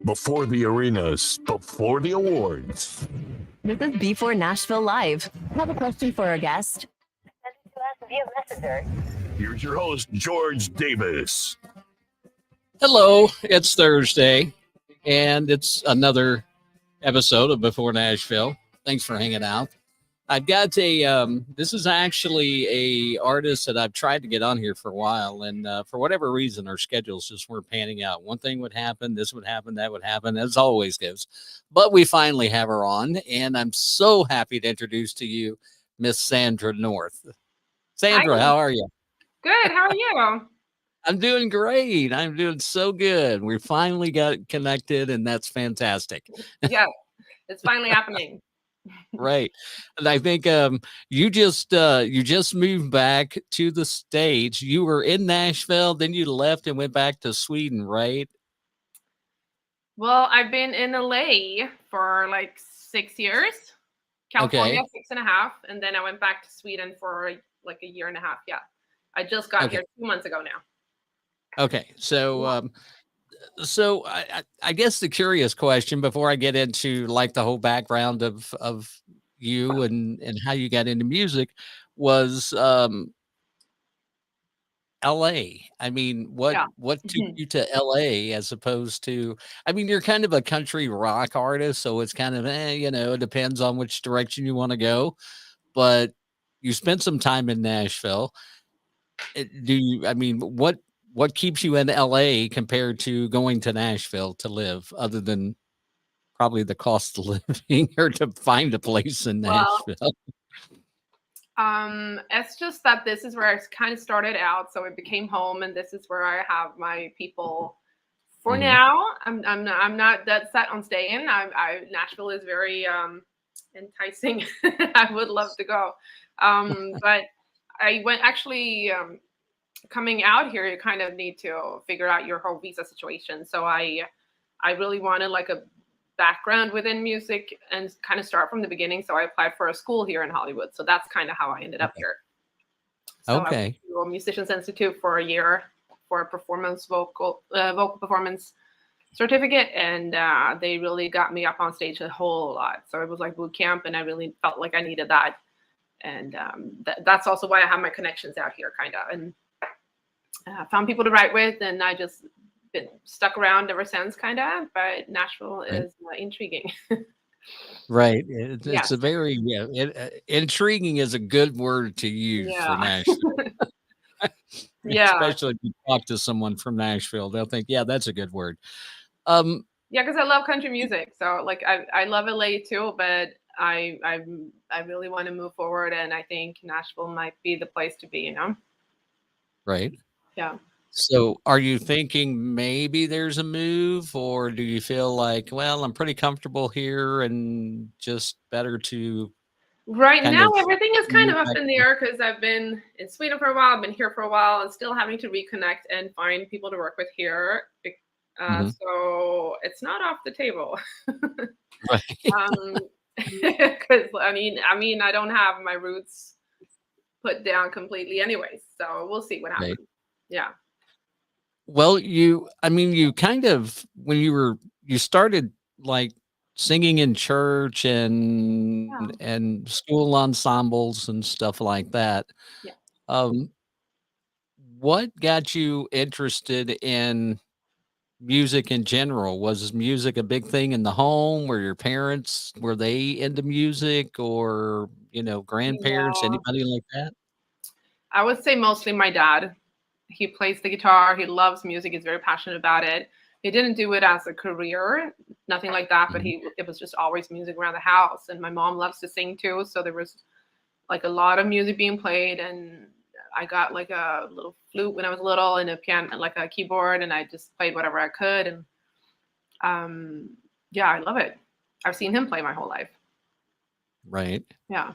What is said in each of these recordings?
Before the arenas, before the awards. This is b4Nashville Live. Have a question for our guest? Send it to us via Messenger. Here's your host, George Davis. Hello, it's Thursday, and it's another episode of Before Nashville. Thanks for hanging out. I've got this is actually a artist that I've tried to get on here for a while, and for whatever reason, our schedules just weren't panning out. One thing would happen, this would happen, that would happen, as always goes. But we finally have her on, and I'm so happy to introduce to you Miss Sandra North. Sandra, Hi. how are you? Good. How are you? I'm doing great. I'm doing so good. We finally got connected, and that's fantastic. Yeah, it's finally happening. Right. And I think you just moved back to the States. You were in Nashville, then you left and went back to Sweden, right? Well, I've been in LA for like 6 years, California, Okay. 6.5, and then I went back to Sweden for like a year and a half. Yeah, I just got Okay. here 2 months ago now. Okay. So I guess the curious question before I get into like the whole background of you and how you got into music was LA. I mean, Yeah. what took you to LA as opposed to, I mean, you're kind of a country rock artist, so it's kind of, it depends on which direction you want to go. But you spent some time in Nashville. I mean, what keeps you in LA compared to going to Nashville to live, other than probably the cost of living or to find a place in Well, Nashville? it's just that this is where I kind of started out, so it became home, and this is where I have my people. For Mhm. now, I'm not that set on staying. Nashville is very enticing. I would love to go, but I went actually. Coming out here, you kind of need to figure out your whole visa situation. So I really wanted like a background within music and kind of start from the beginning. So I applied for a school here in Hollywood. So that's kind of how I ended up here. So I went Okay. to a Musicians Institute for a year for a vocal performance certificate, and they really got me up on stage a whole lot. So it was like boot camp, and I really felt like I needed that. And that's also why I have my connections out here, kind of, and found people to write with, and I just been stuck around ever since, kind of. But Nashville Right. is intriguing. Right. It's Yes. a very intriguing is a good word to use for Yeah. Nashville, Yeah. especially if you talk to someone from Nashville. They'll think, yeah, that's a good word. Yeah, because I love country music. So like I love LA too, but I really want to move forward, and I think Nashville might be the place to be, you know? Right. Yeah. So are you thinking maybe there's a move, or do you feel like, well, I'm pretty comfortable here and just better to Right kind now, of everything is kind move of up back? in the air because I've been in Sweden for a while. I've been here for a while, and still having to reconnect and find people to work with here. Mhm. So it's not off the table. Right. Because I mean, I don't have my roots put down completely, anyways. So we'll see what Right. happens. Yeah. Well, you kind of, when you started like singing in church Yeah. and school ensembles and stuff like that. Yeah. Um, what got you interested in music in general? Was music a big thing in the home? Were your parents, were they into music, or, grandparents, No, anybody like that? I would say mostly my dad. He plays the guitar. He loves music. He's very passionate about it. He didn't do it as a career, nothing like that, but Mhm. it was just always music around the house. And my mom loves to sing too, so there was like a lot of music being played. And I got like a little flute when I was little, and a piano, like a keyboard, and I just played whatever I could. And yeah, I love it. I've seen him play my whole life. Right. Yeah.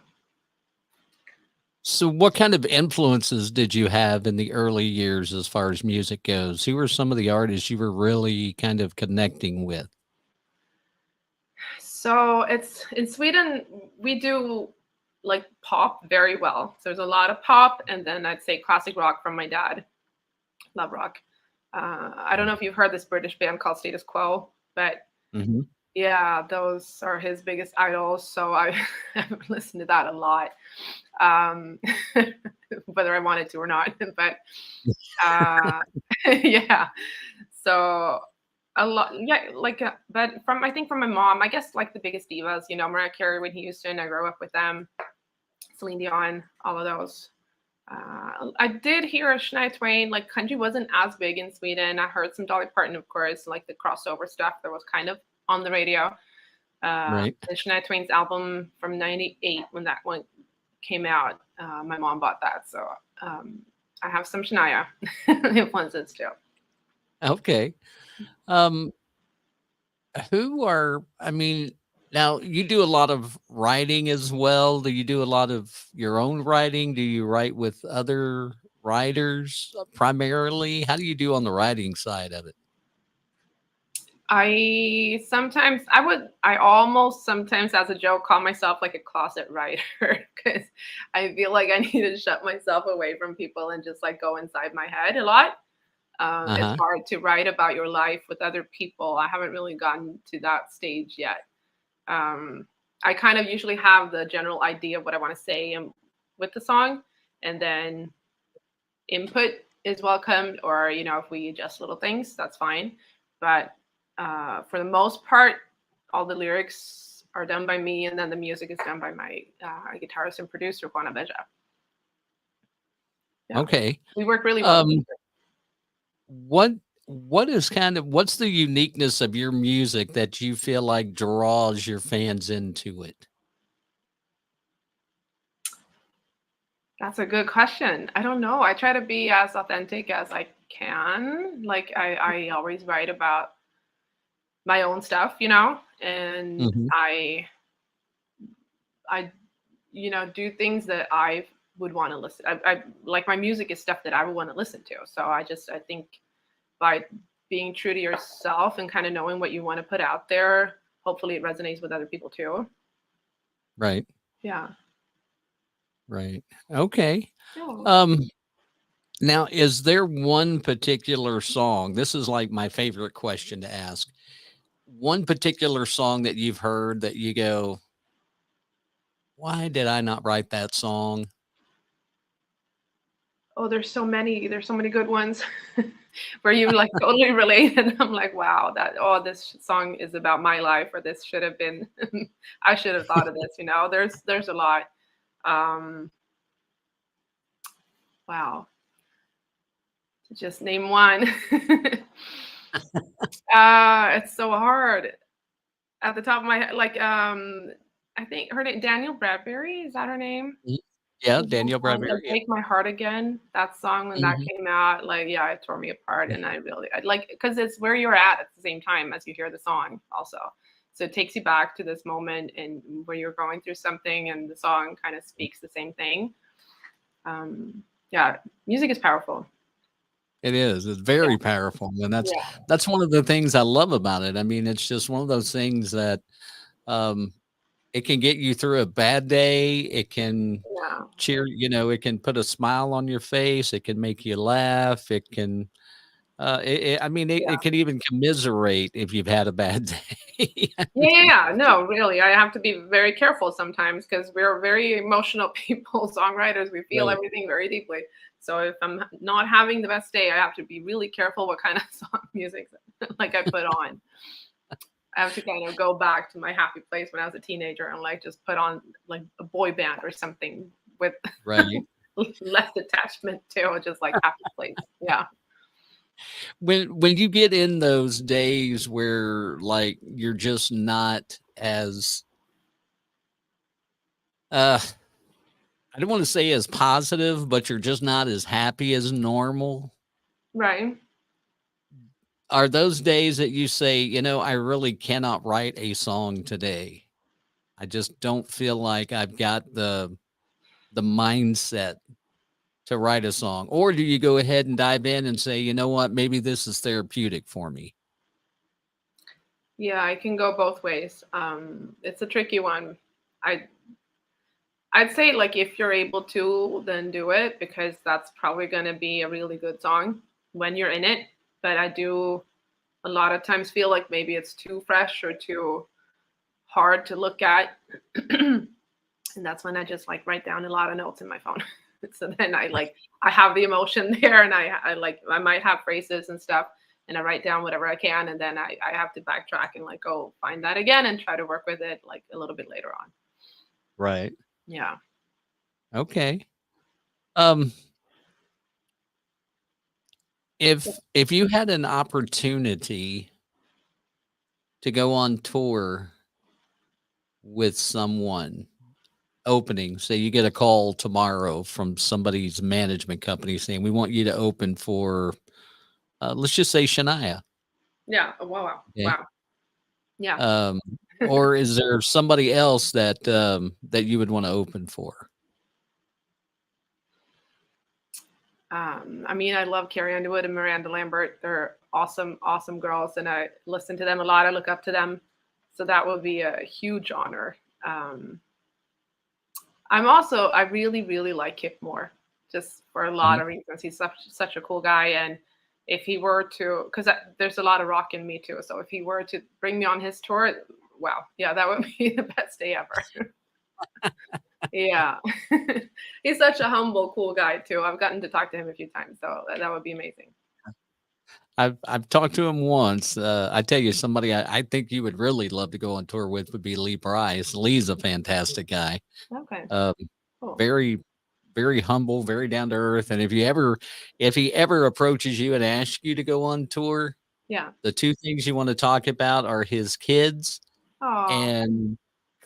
So what kind of influences did you have in the early years as far as music goes? Who were some of the artists you were really kind of connecting with? So it's in Sweden, we do like pop very well. So there's a lot of pop, and then I'd say classic rock from my dad. Love rock. I don't know if you've heard this British band called Status Quo. But Mhm. yeah, those are his biggest idols. So I have listened to that a lot, um, whether I wanted to or not. But uh, yeah, so a lot, yeah, like, but from I think from my mom, I guess like the biggest divas, Mariah Carey, Whitney Houston. I grew up with them. Celine Dion, all of those. I did hear a Shania Twain. Like country wasn't as big in Sweden. I heard some Dolly Parton, of course, like the crossover stuff that was kind of on the radio. Right. The Shania Twain's album from '98, when that one came out, my mom bought that, so I have some Shania influences too. Okay. Um, I mean, now you do a lot of writing as well. Do you do a lot of your own writing? Do you write with other writers primarily? How do you do on the writing side of it? I almost sometimes as a joke call myself like a closet writer because I feel like I need to shut myself away from people and just like go inside my head a lot. It's Uh-huh. hard to write about your life with other people. I haven't really gotten to that stage yet. Um, I kind of usually have the general idea of what I want to say and with the song, and then input is welcomed, or if we adjust little things, that's fine. But for the most part, all the lyrics are done by me, and then the music is done by my guitarist and producer, Juana Beja. Yeah, Okay. we work really well Um, together. what what's the uniqueness of your music that you feel like draws your fans into it? That's a good question. I don't know. I try to be as authentic as I can. Like I always write about my own stuff, and Mhm. I do things that I would want to listen. I like my music is stuff that I would want to listen to. So I think by being true to yourself and kind of knowing what you want to put out there, hopefully it resonates with other people too. Right. Yeah. Right. Okay. Yeah. Um, Now, is there one particular song? This is like my favorite question to ask. One particular song that you've heard that you go, why did I not write that song? Oh, there's so many. There's so many good ones where you like totally relate, and I'm like, wow, this song is about my life, or this should have been. I should have thought of this. There's a lot. Um, wow, to just name one. It's so hard at the top of my head. Like, I think her name Daniel Bradbury. Is that her name? Y- Yeah, There's one Danielle song, Bradbury. like, Yeah. "Break My Heart Again," that song when that Mhm. came out, like, yeah, it tore me apart, and I like because it's where you're at the same time as you hear the song also. So it takes you back to this moment and where you're going through something, and the song kinda speaks the same thing. Yeah, music is powerful. It is. It's Yeah, very powerful. And yeah, that's one of the things I love about it. I mean, it's just one of those things that um it can get you through a bad day. It can yeah, it can put a smile on your face. It can make you laugh. It can I mean, it yeah. can even commiserate if you've had a bad day. I Yeah, yeah, mean, yeah. No, really, I have to be very careful sometimes because 'cause we're very emotional people, songwriters, we feel right, everything very deeply. So if I'm not having the best day, I have to be really careful what kind of song music like I put on. I have to kind of go back to my happy place when I was a teenager and like just put on like a boy band or something with right. less attachment to just like happy place. Yeah. When you get in those days where, like, you're just not as, uh, I don't wanna say as positive, but you're just not as happy as normal, Right. are those days that you say, "I really cannot write a song today. I just don't feel like I've got the mindset to write a song," or do you go ahead and dive in and say, "You know what? Maybe this is therapeutic for me." Yeah, I can go both ways. It's a tricky one. I I'd say like if you're able to, then do it because that's probably gonna be a really good song when you're in it. But I do a lot of times feel like maybe it's too fresh or too hard to look at. And that's when I just like write down a lot of notes in my phone. So then I have the emotion there, and I might have phrases and stuff, and I write down whatever I can, and then I have to backtrack and like go find that again and try to work with it like a little bit later on. Right. Yeah. Okay. If you had an opportunity to go on tour with someone opening, say you get a call tomorrow from somebody's management company saying, we want you to open for, let's just say Shania. Yeah. Oh, wow. Okay. Wow. Yeah. Or is there somebody else that you would want to open for? I mean, I love Carrie Underwood and Miranda Lambert. They're awesome, awesome girls, and I listen to them a lot. I look up to them, so that would be a huge honor. I really, really like Kip Moore, just for a lot of reasons. He's such a cool guy, and if he were to, because there's a lot of rock in me too, so if he were to bring me on his tour, wow, yeah, that would be the best day ever. Yeah. He's such a humble, cool guy too. I've gotten to talk to him a few times, so that would be amazing. I've talked to him once. I tell you, somebody I think you would really love to go on tour with would be Lee Bryce. Lee's a fantastic guy. Okay. Cool. Very, very humble, very down to earth. And if he ever approaches you and asks you to go on tour, Yeah. the two things you want to talk about are his kids and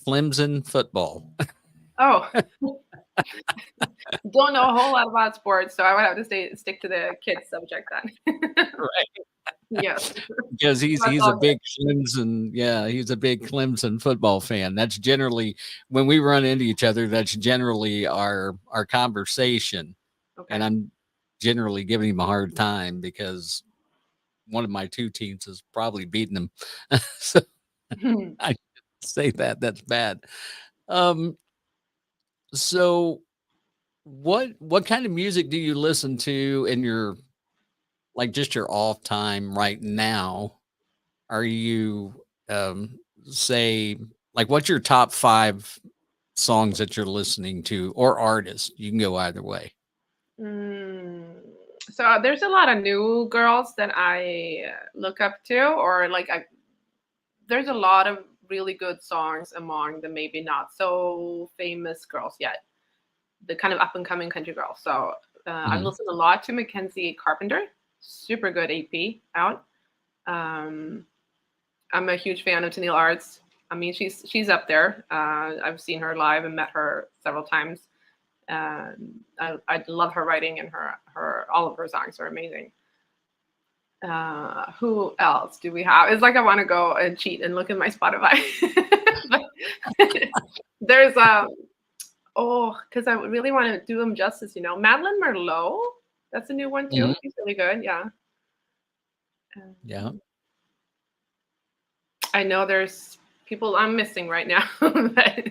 Clemson football. Oh. Don't know a whole lot about sports, so I would have to stick to the kids subject then. Right. Yes. Because he's a big Clemson, he's a big Clemson football fan. That's generally, when we run into each other, that's generally our conversation. Okay. And I'm generally giving him a hard time because one of my two teams is probably beating him. So I say that's bad. So what kind of music do you listen to in your, like, just your off time right now? Are you say, like, what's your top 5 songs that you're listening to, or artists? You can go either way. So there's a lot of new girls that I look up to, or like there's a lot of really good songs among the maybe not so famous girls yet, the kind of up and coming country girls. So I've listened a lot to Mackenzie Carpenter, super good EP out. I'm a huge fan of Tennille Arts. I mean, she's up there. I've seen her live and met her several times. I love her writing, and her all of her songs are amazing. Who else do we have? It's like I want to go and cheat and look at my Spotify. There's because I really want to do them justice. Madeline Merlot. That's a new one too. She's really good. Yeah. Yeah. I know there's people I'm missing right now. But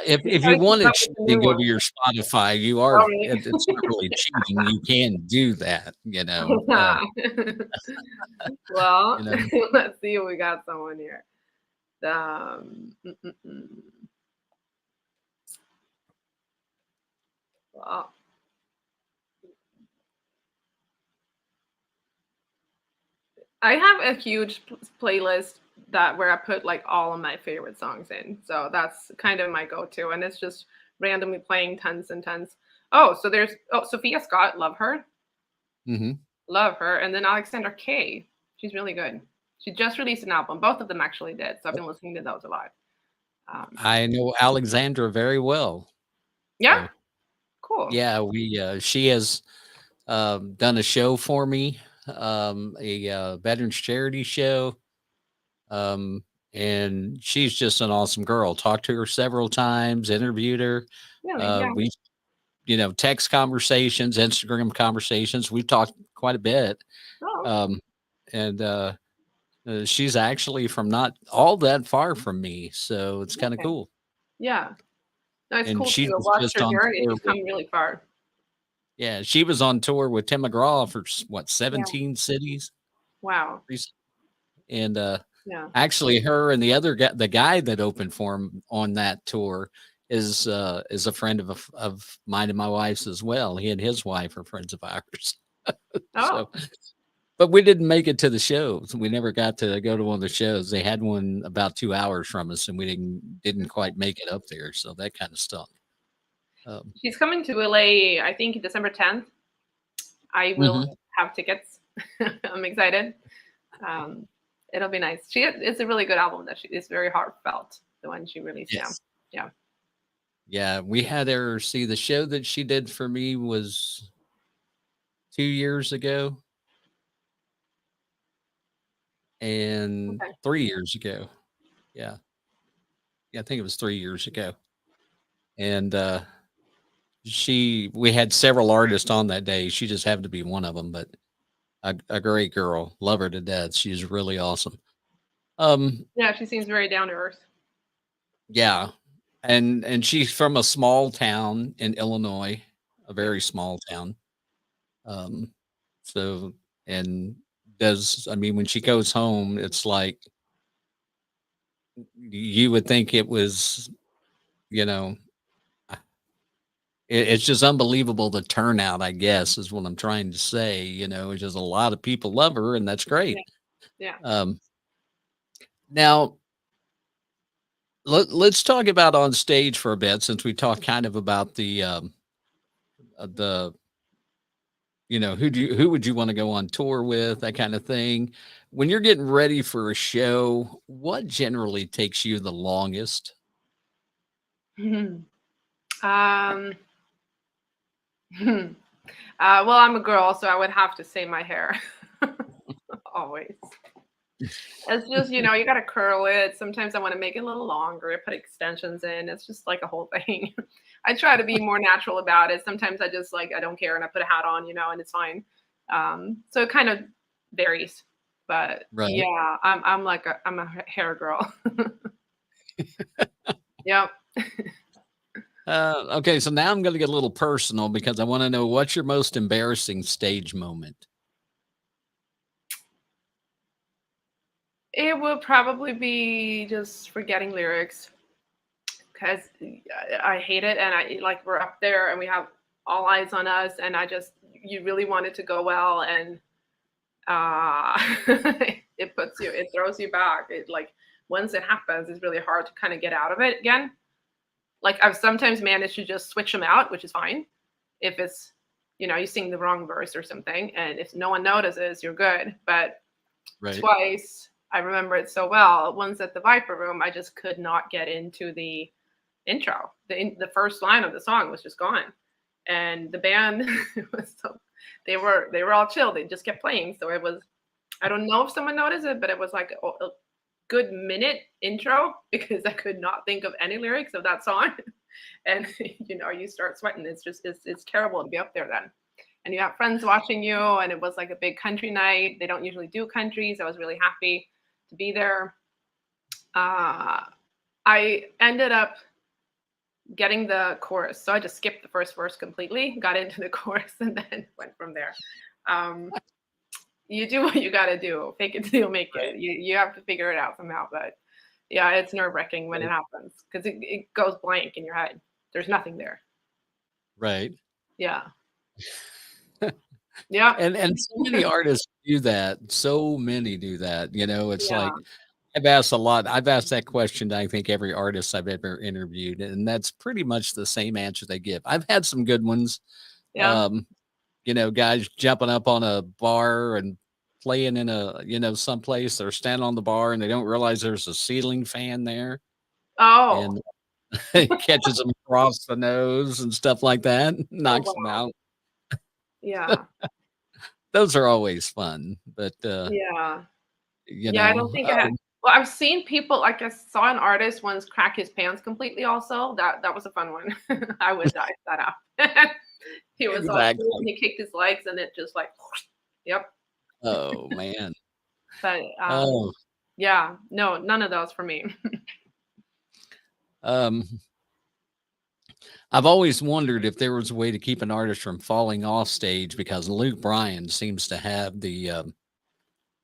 if you wanted to go to your Spotify, you are. It's not really cheating. You can do that. Well, let's see if we got someone here. Well, I have a huge playlist where I put like all of my favorite songs in. So that's kind of my go-to, and it's just randomly playing tons and tons. Oh, so there's Sophia Scott, love her. Love her. And then Alexandra Kay, she's really good. She just released an album. Both of them actually did. So I've been listening to those a lot. I know Alexandra very well. Yeah. Cool. Yeah, she has done a show for me, a veterans charity show. And she's just an awesome girl. Talked to her several times, interviewed her. Really? We, text conversations, Instagram conversations. We've talked quite a bit. And she's actually from not all that far from me, so it's kind of cool. Yeah. No, it's and cool she to was watch just her on journey. tour She's come really far. Yeah, she was on tour with Tim McGraw for 17 cities. Wow. And Yeah. actually, her and the other guy, the guy that opened for him on that tour, is a friend of mine and my wife's as well. He and his wife are friends of ours. Oh, So, but we didn't make it to the shows. We never got to go to one of the shows. They had one about 2 hours from us, and we didn't quite make it up there. So that kind of stunk. she's coming to LA, I think December 10th. I will Mhm. have tickets. I'm excited. Um, it'll be nice. It's a really good album that it's very heartfelt, the one she released. Yeah. Yes. Yeah. Yeah, we had her see the show that she did for me was 2 years ago and Okay. 3 years ago. Yeah. Yeah, I think it was 3 years ago. And we had several artists on that day. She just happened to be one of them, but a great girl. Love her to death. She's really awesome. Yeah, she seems very down to earth. Yeah. And she's from a small town in Illinois, a Yeah. very small town. Um, so and does I mean when she goes home, it's like you would think it was, you know, it's just unbelievable the turnout, I guess, is what I'm trying to say. It's just a lot of people love her, and that's Yeah. great. Yeah. Um, now let's talk about on stage for a bit, since we talked kind of about the who would you want to go on tour with, that kind of thing. When you're getting ready for a show, what generally takes you the longest? um, well, I'm a girl, so I would have to say my hair. Always. It's just, you got to curl it. Sometimes I want to make it a little longer. I put extensions in. It's just like a whole thing. I try to be more natural about it. Sometimes I just I don't care and I put a hat on, and it's fine. So it kind of varies. But Right. yeah, I'm a hair girl. Yep. Okay, so now I'm going to get a little personal because I want to know what's your most embarrassing stage moment. It will probably be just forgetting lyrics because I hate it. And we're up there and we have all eyes on us. And you really want it to go well. And it throws you back. Once it happens, it's really hard to kind of get out of it again. I've sometimes managed to just switch them out, which is fine. If it's, you sing the wrong verse or something. And if no one notices, you're good. But Right. twice, I remember it so well. Once at the Viper Room, I just could not get into the intro. The first line of the song was just gone, and the band they were all chill. They just kept playing. So it was, I don't know if someone noticed it, but it was like a good minute intro because I could not think of any lyrics of that song, and you start sweating. It's terrible to be up there then. And you have friends watching you, and it was like a big country night. They don't usually do country, so I was really happy to be there. I ended up getting the chorus, so I just skipped the first verse completely, got into the chorus, and then went from there. You do what you got to do. Fake it till you make it. You have to figure it out somehow. But yeah, it's nerve-wracking when it happens because it goes blank in your head. There's nothing there. Right. Yeah. Yeah. And so many artists do that. So many do that. It's Yeah. like I've asked a lot. I've asked that question to I think every artist I've ever interviewed, and that's pretty much the same answer they give. I've had some good ones. Yeah. Guys jumping up on a bar and playing in someplace. They're standing on the bar and they don't realize there's a ceiling fan there, Oh. and it catches them across the nose and stuff like that, knocks them Wow. out. Yeah. Those are always fun, but Yeah. you Yeah, I know, don't think I had. Well, I've seen people, I saw an artist once crack his pants completely also. That was a fun one. I would dive that up. He was all exactly. cool and he kicked his legs and it just yep. Oh man. But Oh, yeah, no, none of those for me. um, I've always wondered if there was a way to keep an artist from falling off stage because Luke Bryan seems to have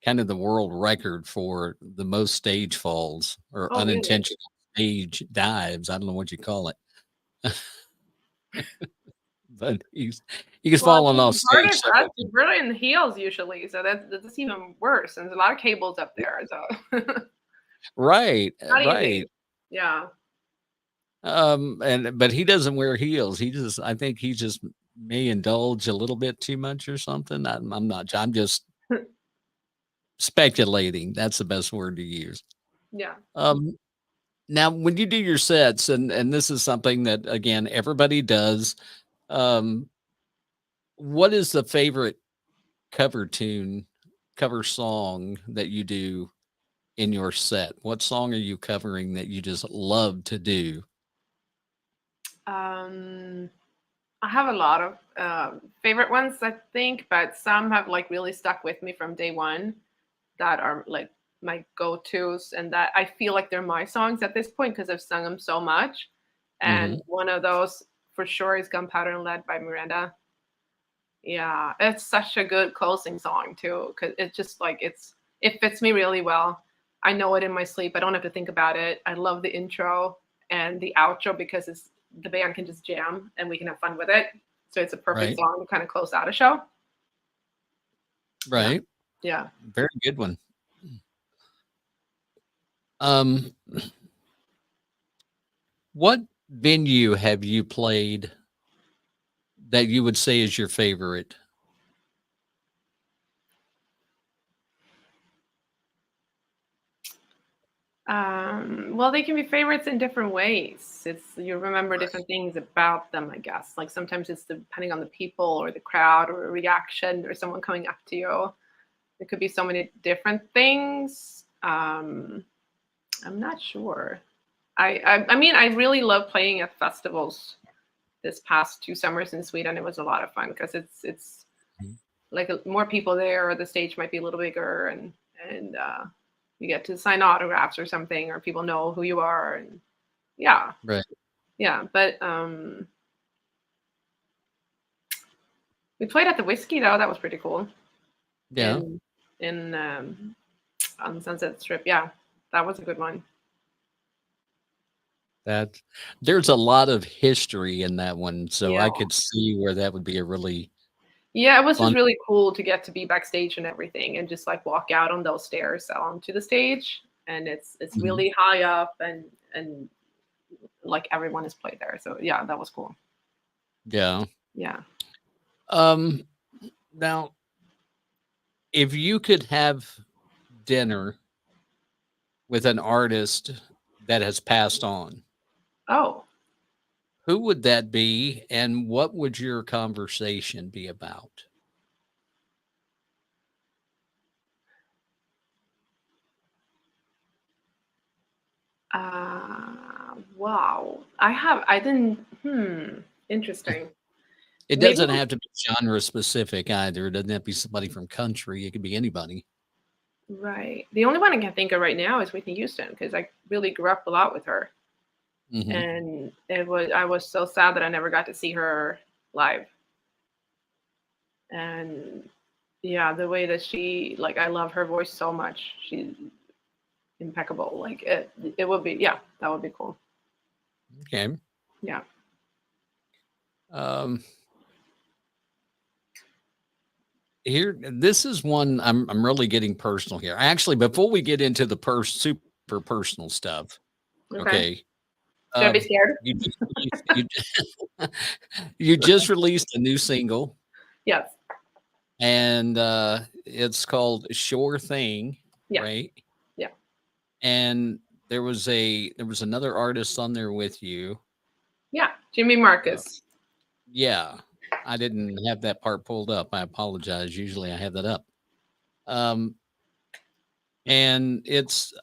kind of the world record for the most stage falls or Oh, really? unintentional stage dives. I don't know what you call it, but he's Well, fallen off the stage hardest for us several is times. really in the heels usually, so that's even worse. And there's a lot of cables up there, so Right, not right. easy. Yeah. And but he doesn't wear heels. I think he just may indulge a little bit too much or something. I'm not. I'm just speculating. That's the best word to use. Yeah. Um, Now, when you do your sets, and this is something that again everybody does. Um, what is the favorite cover tune, cover song that you do in your set? What song are you covering that you just love to do? Um, I have a lot of favorite ones, I think, but some have like really stuck with me from day one that are like my go-tos and that I feel like they're my songs at this point because I've sung them so much. Hmm. And one of those for sure is Gunpowder and Lead by Miranda. Yeah, it's such a good closing song too, because it's just like it fits me really well. I know it in my sleep. I don't have to think about it. I love the intro and the outro because it's the band can just jam and we can have fun with it. So it's a perfect Right, song to kind of close out a show. Yeah, right. yeah. Very good one. Um, what venue have you played that you would say is your favorite? Well, they can be favorites in different ways. It's you remember Right. different things about them, I guess. Like sometimes it's depending on the people or the crowd or a reaction or someone coming up to you. It could be so many different things. I'm not sure. I mean, I really love playing at festivals. This past 2 summers in Sweden, it was a lot of fun because it's Mhm. like more people there, or the stage might be a little bigger, and you get to sign autographs or something, or people know who you are, and yeah, Right. yeah. But we played at the Whiskey though. That was pretty cool. Yeah. In on Sunset Strip. Yeah, that was a good one. That there's a lot of history in that one, so Yeah. I could see where that would be a really Yeah, it was just fun. really cool to get to be backstage and everything and just like walk out on those stairs onto the stage. And it's Mhm. really high up and like everyone has played there. So yeah, that was cool. Yeah. Yeah. Um, Now, if you could have dinner with an artist that has passed on, Oh. who would that be, and what would your conversation be about? Wow. I didn't interesting. It Maybe doesn't have to be genre specific either. It doesn't have to be somebody from country. It could be anybody. right. The only one I can think of right now is Whitney Houston because I really grew up a lot with her. Hmm. And I was so sad that I never got to see her live. And yeah, the way that she like I love her voice so much. She's impeccable. Like it would be yeah, that would be cool. Okay. Yeah. Um, Here, this is one I'm really getting personal here. Actually, before we get into the super personal stuff, Okay. okay. Should I be Um, scared? you just you just released a new single, Yes. and it's called Sure Thing, Yeah. right? Yeah. And there was another artist on there with you. Yeah. Jimmy Uh, Marcus. yeah, I didn't have that part pulled up. I apologize. Usually I have that up. Um, and it's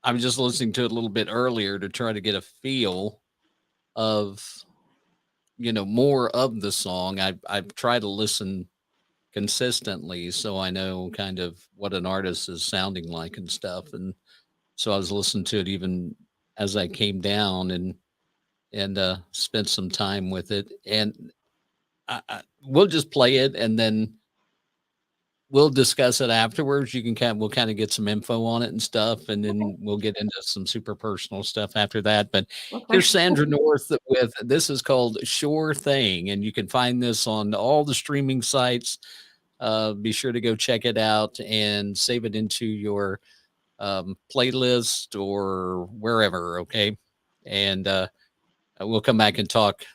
I was just listening to it a little bit earlier to try to get a feel of more of the song. I try to listen consistently so I know kind of what an artist is sounding like and stuff. And so I was listening to it even as I came down and spent some time with it. And we'll just play it, and then we'll discuss it afterwards. You can we'll kind of get some info on it and stuff, and Okay. then we'll get into some super personal stuff after that. But Okay. here's Sandra North with this is called Sure Thing, and you can find this on all the streaming sites. Be sure to go check it out and save it into your playlist or wherever. Okay, and we'll come back and talk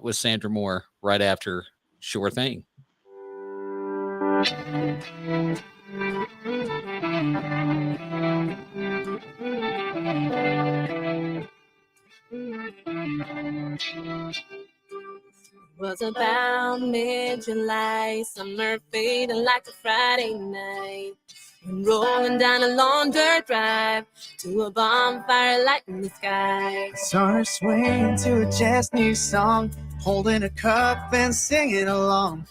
with Sandra more right after Sure Thing. Was about mid-July, summer fading like a Friday night. When rolling down a long dirt drive to a bonfire light in the sky. Saw her swaying to a jazz new song, holding a cup and singing along.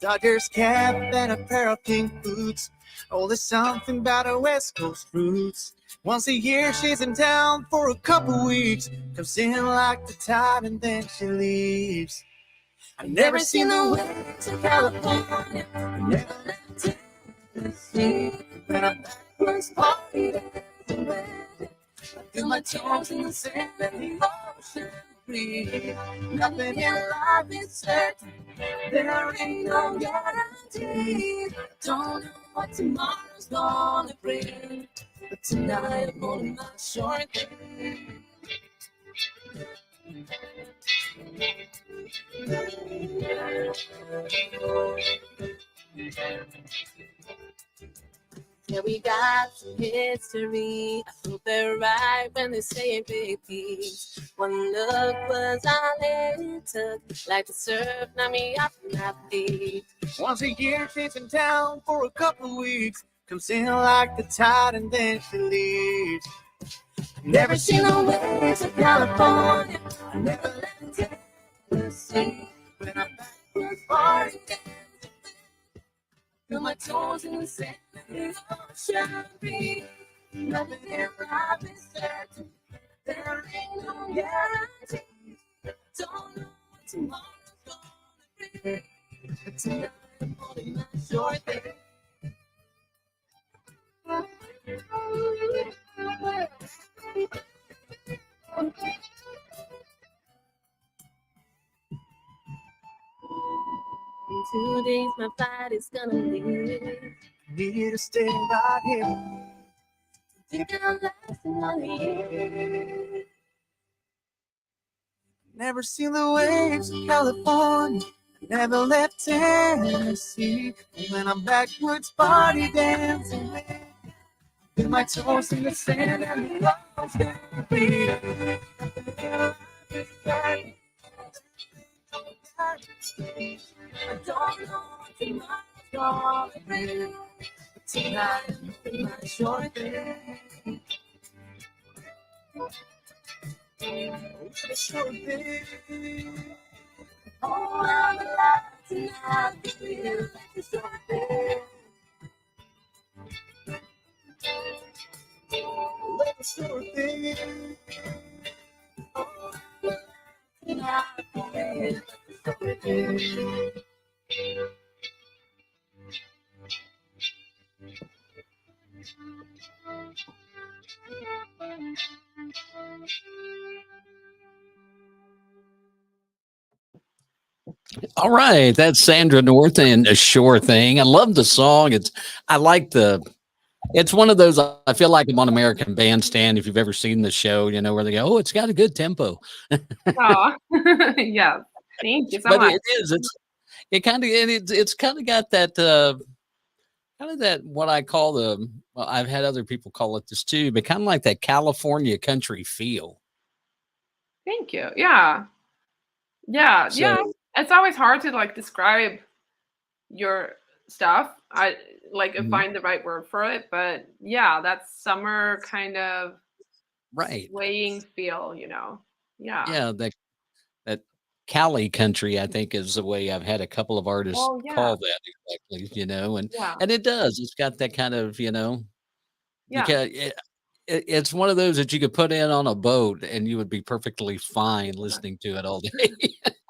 A Dodgers cap and a pair of pink boots. Oh, there's something about her West Coast roots. Once a year she's in town for a couple weeks. Comes in like the tide and then she leaves. I've never seen the waves of California. I've never left Tennessee. When I'm backwards party dancing with it. I feel my toes in the sand and the ocean breeze. Nothing in life is certain. There ain't no guarantee. I don't know what tomorrow's gonna bring, but tonight I'm on my short thing. Yeah, we got some history. I hope they're right when they say it, baby. One look was all it took. Like the surf, knocked me off my feet. Once a year, she's in town for a couple weeks. Comes in like the tide and then she leaves. Never seen the waves of California. I never left Tennessee. When I'm backwards party dancing, feel my toes in the sand and the ocean breeze. Nothing in life is certain. There ain't no guarantee. Don't know what tomorrow's gonna bring, but tonight I'm holding my short thing. In 2 days, my flight is gonna leave. Need you to stay right here. Think I'll last another year. Never seen the waves of California. Never left Tennessee. When I'm backwards party dancing with, feel my toes in the sand and the ocean breeze. I don't know what tomorrow's gonna bring, but tonight I'm my short thing. Short thing. Oh, I'm alive tonight, feel like a short thing. Like a short thing. Oh, I'm alive tonight, feel like a short thing. All right, that's Sandra North and a Sure Thing. I love the song. I like it's one of those. I feel like I'm on American Bandstand. If you've ever seen the show, you know where they go, oh, it's got a good tempo. Oh, yeah. Thank you so But much. it is. It's kind of got that kind of that what I call well, I've had other people call it this too, but kind of like that California country feel. Thank you. Yeah. Yeah. So Yeah. It's always hard to like describe your stuff. I like mhm, find the right word for it, but yeah, that summer kind of right. swaying feel, you know. Yeah. Yeah, that Cali country, I think, is the way I've had a couple of artists Oh yeah. call that exactly, and Yeah. and it does. It's got that kind of, you Yeah. can it's one of those that you could put in on a boat and you would be perfectly fine listening to it all day.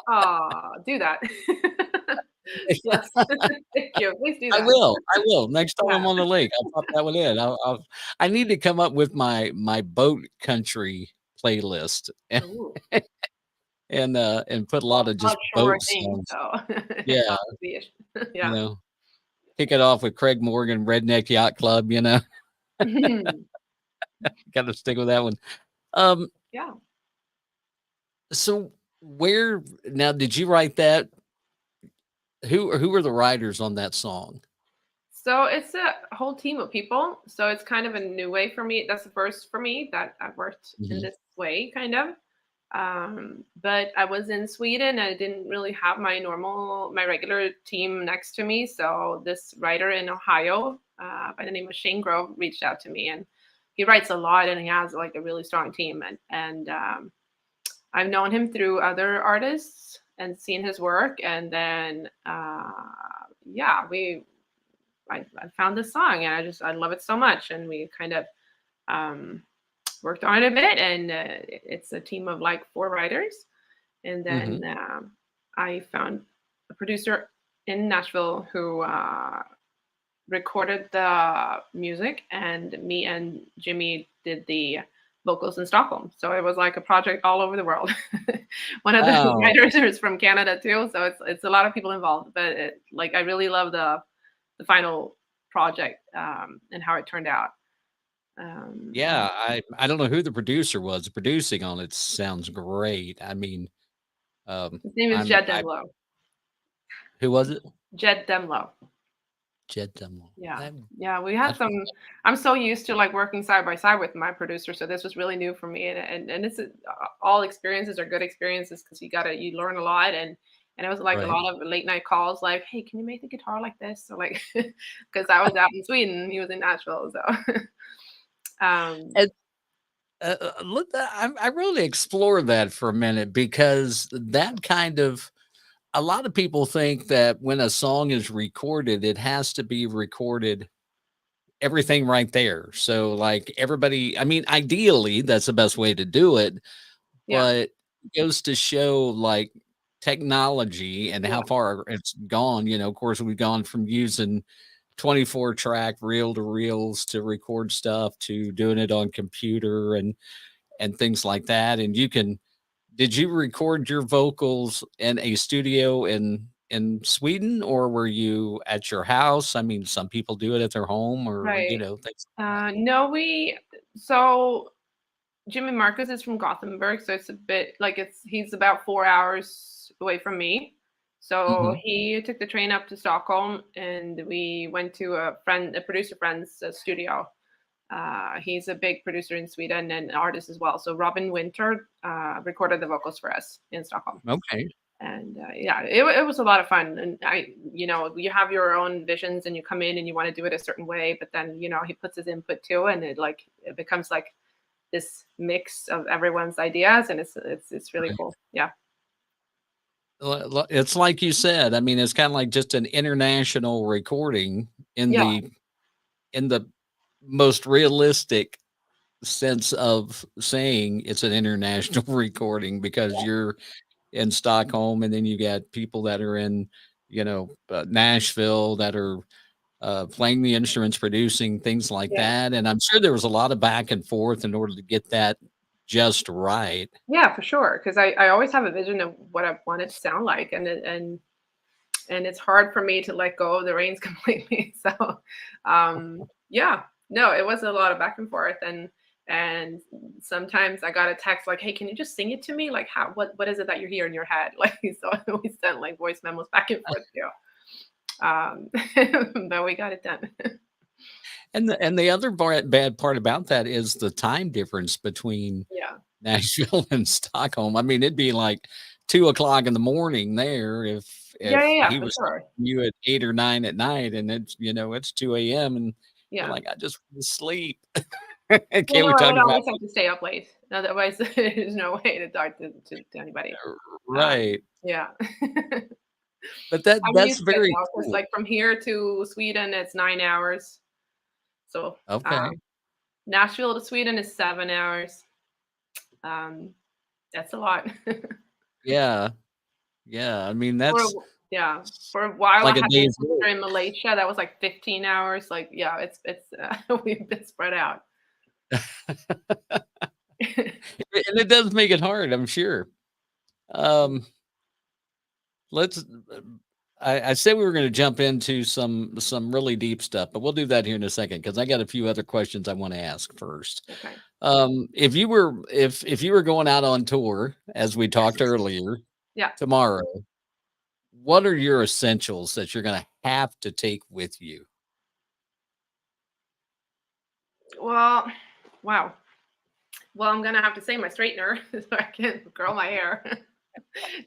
Oh, do that. Yes. Thank you. Please do I that. will. I will. Next time Yeah. I'm on the lake, I'll pop that one in. I need to come up with my boat country playlist Ooh. and put a lot Well, of it's not just sure boat thing, songs. so it Yeah, has to be you yeah. know, kick it off with Craig Morgan, Redneck Yacht Club, gotta stick with that one. Um, Yeah. so where now did you write that? Who were the writers on that song? So it's a whole team of people. So it's kind of a new way for me. That's the first for me that I've worked in Mhm. this way, kind of. But I was in Sweden. I didn't really have my regular team next to me. So this writer in Ohio, by the name of Shane Grove, reached out to me, and he writes a lot, and he has like a really strong team. And I've known him through other artists and seen his work, and then yeah, I found this song, and I love it so much, and we kind of um, worked on it a bit, and it's a team of like four writers, and then Mhm. I found a producer in Nashville who recorded the music, and me and Jimmy did the vocals in Stockholm. So it was like a project all over the world. One of the Wow. writers is from Canada too, so it's a lot of people involved. But like I really love the final project and how it turned out. Um, Yeah, I don't know who the producer was. The producing on it sounds great. I mean, his name is I'm Jed I Demlow. who was it? Jed Demlow. Jed Dunlop. Yeah. That Yeah, we had that's some I'm so used to like working side by side with my producer, so this was really new for me, and it's all experiences are good experiences because you learn a lot, and it was like a right. lot of late night calls like, "Hey, can you make the guitar like this?" So like because I was out in Sweden, he was in Nashville, so um And, look, I really explore that for a minute because that kind of a lot of people think that when a song is recorded, it has to be recorded everything right there. So like everybody, I mean, ideally that's the best way to do it, yeah. but it goes to show like technology and how Yeah. far it's gone. Of course, we've gone from using 24 track reel to reels to record stuff to doing it on computer and things like that. And did you record your vocals in a studio in Sweden or were you at your house? I mean, some people do it at their home or, Right. things like that. No, so Jimmy Marcus is from Gothenburg, so it's a bit like he's about 4 hours away from me. So Mhm. he took the train up to Stockholm, and we went to a producer friend's studio. He's a big producer in Sweden and artist as well. So Robin Winter recorded the vocals for us in Stockholm, Okay. and yeah, it was a lot of fun. And you have your own visions, and you come in and you want to do it a certain way, but then he puts his input too, and it becomes like this mix of everyone's ideas, and it's really Right. cool. Yeah. It's like you said. I mean, it's kind of like just an international recording in Yeah. the most realistic sense of saying it's an international recording because you're in Stockholm and then you got people that are in, Nashville that are playing the instruments, producing things like Yeah. that. And I'm sure there was a lot of back and forth in order to get that just right. Yeah, for sure. Because I always have a vision of what I want it to sound like, and it's hard for me to let go of the reins completely. So, yeah, no, it was a lot of back and forth, and sometimes I got a text like, "Hey, can you just sing it to me? Like, what is it that you hear in your head?" Like, so we sent like voice memos back and forth too. But we got it done. And the other bad part about that is the time difference between Yeah. Nashville and Stockholm. I mean, it'd be like 2 o'clock in the morning there Yeah, if yeah, yeah, he for was sure. you at 8 or 9 at night, and it's 2 a.m. and you're Yeah. like, I just want to sleep. Well, Can't no, we I talk would about always have to stay up late. Otherwise, there's no way to talk to anybody. right? Yeah. But that I'm that's used to it very now because, cool. like, from here to Sweden, it's 9 hours. So, Okay, Nashville to Sweden is 7 hours. Um, that's a lot. yeah, yeah. I mean, Or, that's Yeah. For a while, I Like a had a day's sister work. in Malaysia. That was like 15 hours. Like, yeah, it's we've been spread out. And it does make it hard, I'm sure. Um, let's. I said we were going to jump into some really deep stuff, but we'll do that here in a second because I got a few other questions I want to ask first. Okay. If you were going out on tour, as we talked earlier, Yeah. tomorrow, what are your essentials that you're going to have to take with you? Well, wow. Well, I'm gonna have to say my straightener so I can curl my hair.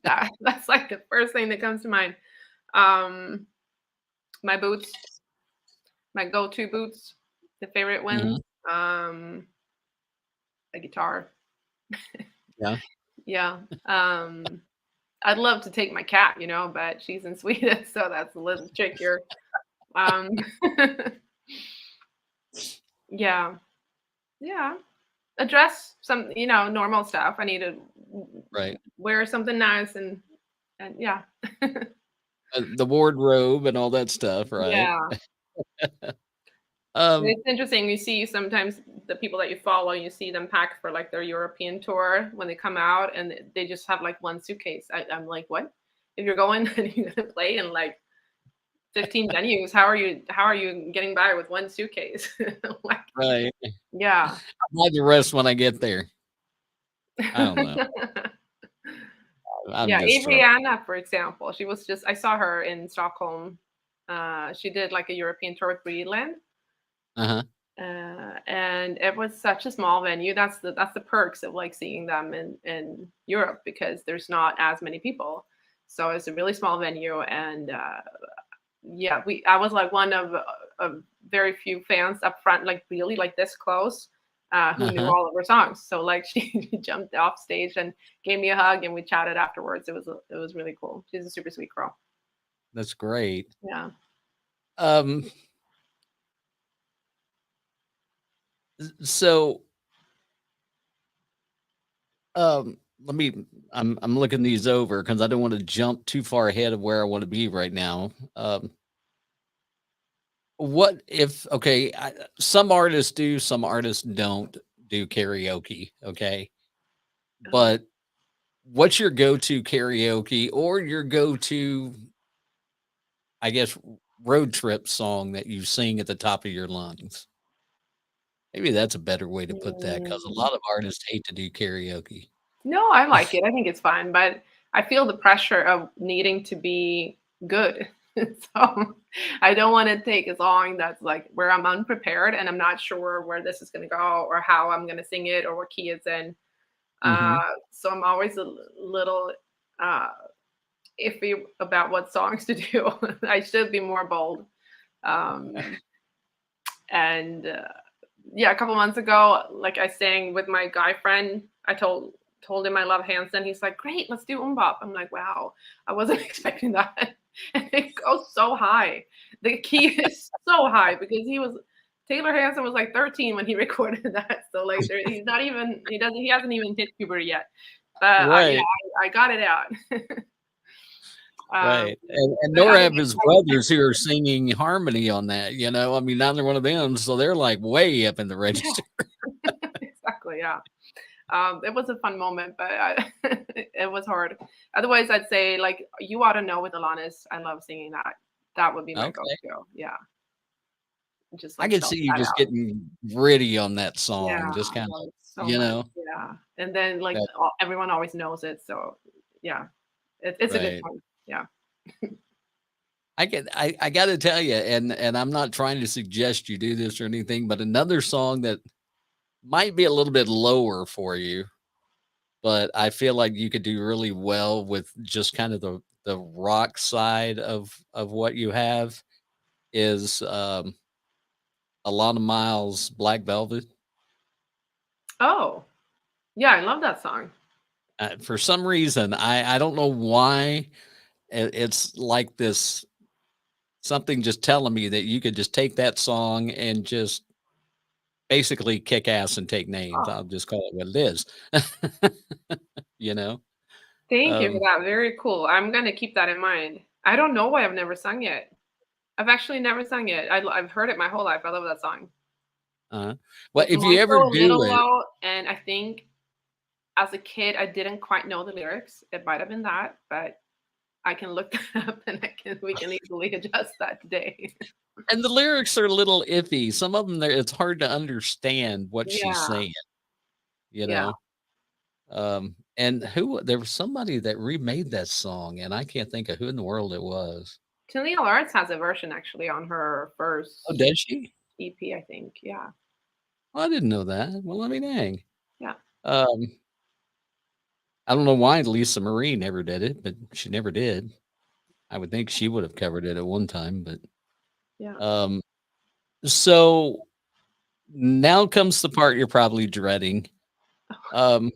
That's like the first thing that comes to mind. Um, my boots, my go-to boots, the favorite ones. Mhm. Um, a guitar. Yeah. Yeah. I'd love to take my cat, but she's in Sweden, so that's a little trickier. Um, yeah, yeah. Address some, normal stuff. I need to Right. wear something nice and yeah, The wardrobe and all that stuff, right? yeah. And Um, it's interesting. You see sometimes the people that you follow, you see them pack for like their European tour when they come out, and they just have like one suitcase. I'm like, what? If you're going and you're gonna play in like 15 venues, how are you getting by with one suitcase? Like, right. yeah. I'll buy the rest when I get there. I don't know. I'm Yeah, just throwing. Adriana, for example, I saw her in Stockholm. She did like a European tour with Greenland. Uh-huh. And it was such a small venue. That's the perks of like seeing them in Europe because there's not as many people. So it's a really small venue, and yeah, I was like one of very few fans up front, like really like this close, who knew Uh-huh. all of her songs. So like she jumped off stage and gave me a hug, and we chatted afterwards. It was really cool. She's a super sweet girl. That's great. Yeah. Um, so let me I'm looking these over because I don't want to jump too far ahead of where I want to be right now. What if okay, some artists do, some artists don't do karaoke, okay? But what's your go-to karaoke or your go-to, I guess, road trip song that you sing at the top of your lungs? Maybe that's a better way to put that because a Mm. lot of artists hate to do karaoke. No, I like it. I think it's fun, but I feel the pressure of needing to be good. So I don't want to take a song that's like where I'm unprepared and I'm not sure where this is going to go or how I'm going to sing it or what key it's in. Mhm. So I'm always a little uh, iffy about what songs to do. I should be more bold. Um, and yeah, a couple months ago, like I sang with my guy friend. I told him I love Hanson. He's like, "Great, let's do Umbop." I'm like, "Wow, I wasn't expecting that." And it goes so high. The key is so high because Taylor Hanson was like 13 when he recorded that. So like he's not even he hasn't even hit puberty yet. But yeah, Right, I got it out. um, right, and but nor I mean, have his brothers who are singing harmony on that, you know? I mean, neither one of them, so they're, like, way up in the yeah, register. exactly. Yeah. It was a fun moment, but it was hard. Otherwise, I'd say like "You Ought to Know" with Alanis. I love singing that. That would be my Okay. go-to. Yeah, just I like could belt see you that just out. getting gritty on that Yeah, song, just I kinda, love it so you much. know? Yeah, and then like That everyone always knows it, so yeah, it's a good right. time. Yeah. I gotta tell you, and I'm not trying to suggest you do this or anything, but another song that might be a little bit lower for you, but I feel like you could do really well with just kind of the rock side of what you have is Alana Miles' Black Velvet. Oh, yeah, I love that song. For some reason, I don't know why it's like this something just telling me that you could just take that song and just basically kick ass and take names. Oh, I'll just call it what it is. you know? thank you for Um, that. Very cool. I'm gonna keep that in mind. I don't know why I've never sung it. I've actually never sung it. I've heard it my whole life. I love that song. Uh, well, It's if you ever also a do little it, low, and I think as a kid I didn't quite know the lyrics. It might have been that, but I can look that up and we can easily adjust that today. and the lyrics are a little iffy. Some of them, it's hard to understand what she's Yeah. saying. You Yeah. know, and there was somebody that remade that song, and I can't think of who in the world it was. Camille Arts has a version actually on her Oh, first does she? EP, I think. Yeah. Oh, I didn't know that. Well, let me dang. Yeah. Um, I don't know why Lisa Marie never did it, but she never did. I would think she would have covered it at one time, but Yeah. so now comes the part you're probably dreading. Um,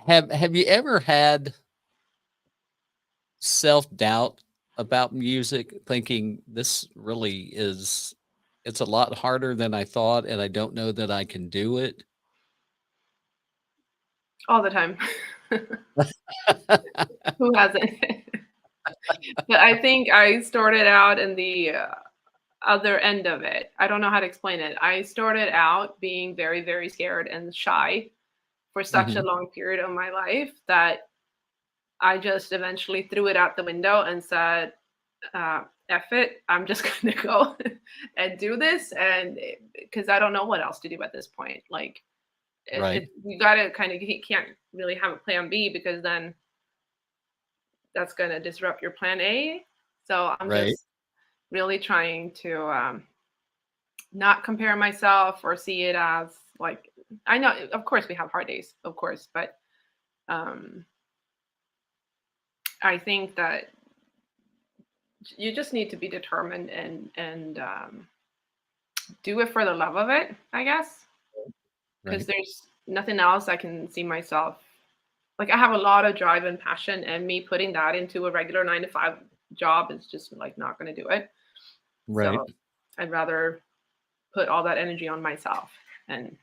have you ever had self-doubt about music, thinking this really it's a lot harder than I thought, and I don't know that I can do it? All the time. Who hasn't? But I think I started out in the other end of it. I don't know how to explain it. I started out being very, very scared and shy for such a Mhm. long period of my life that I just eventually threw it out the window and said, F it. I'm just going to go and do this. And because I don't know what else to do at this point. Like, Right, you got to kind of, you can't really have a plan B because then that's going to disrupt your plan A. So I'm right, just really trying to not compare myself or see it as like, I know, of course, we have hard days, of course, but um, I think that you just need to be determined and do it for the love of it, I guess, because right, there's nothing else I can see myself. Like I have a lot of drive and passion, and me putting that into a regular 9 to 5 job is just like not going to do it. right, So I'd rather put all that energy on myself. And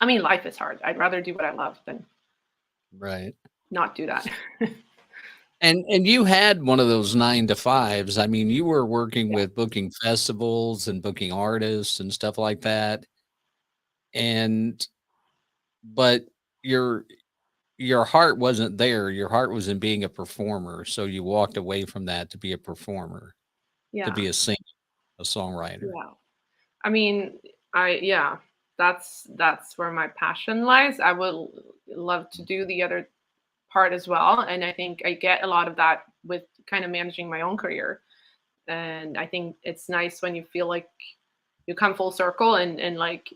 I mean, life is hard. I'd rather do what I love than right. not do that. And you had one of those 9 to 5s. I mean, you were working Yeah. with booking festivals and booking artists and stuff like that. And but your your heart wasn't there. Your heart was in being a performer. So you walked away from that to be a performer, to Yeah. be a singer, a songwriter. Yeah. I mean, yeah, that's where my passion lies. I would love to do the other part as well, and I think I get a lot of that with kind of managing my own career. And I think it's nice when you feel like you come full circle and like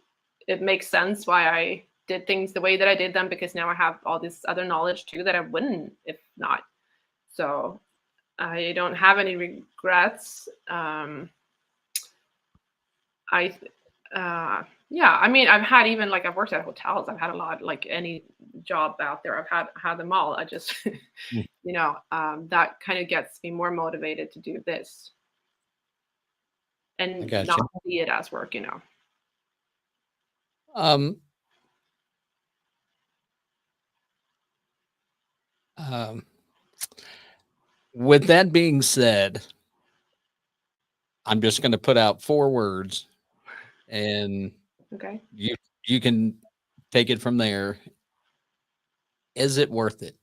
it makes sense why I did things the way that I did them because now I have all this other knowledge too that I wouldn't if not. So I don't have any regrets. I yeah, I mean, I've had even like I've worked at hotels. I've had a lot like any job out there. I've had them all. I just Mm, that kind of gets me more motivated to do this I and got not you. see it as work. Um, um, with that being said, I'm just going to put out 4 words, and Okay. you you can take it from there. Is it worth it?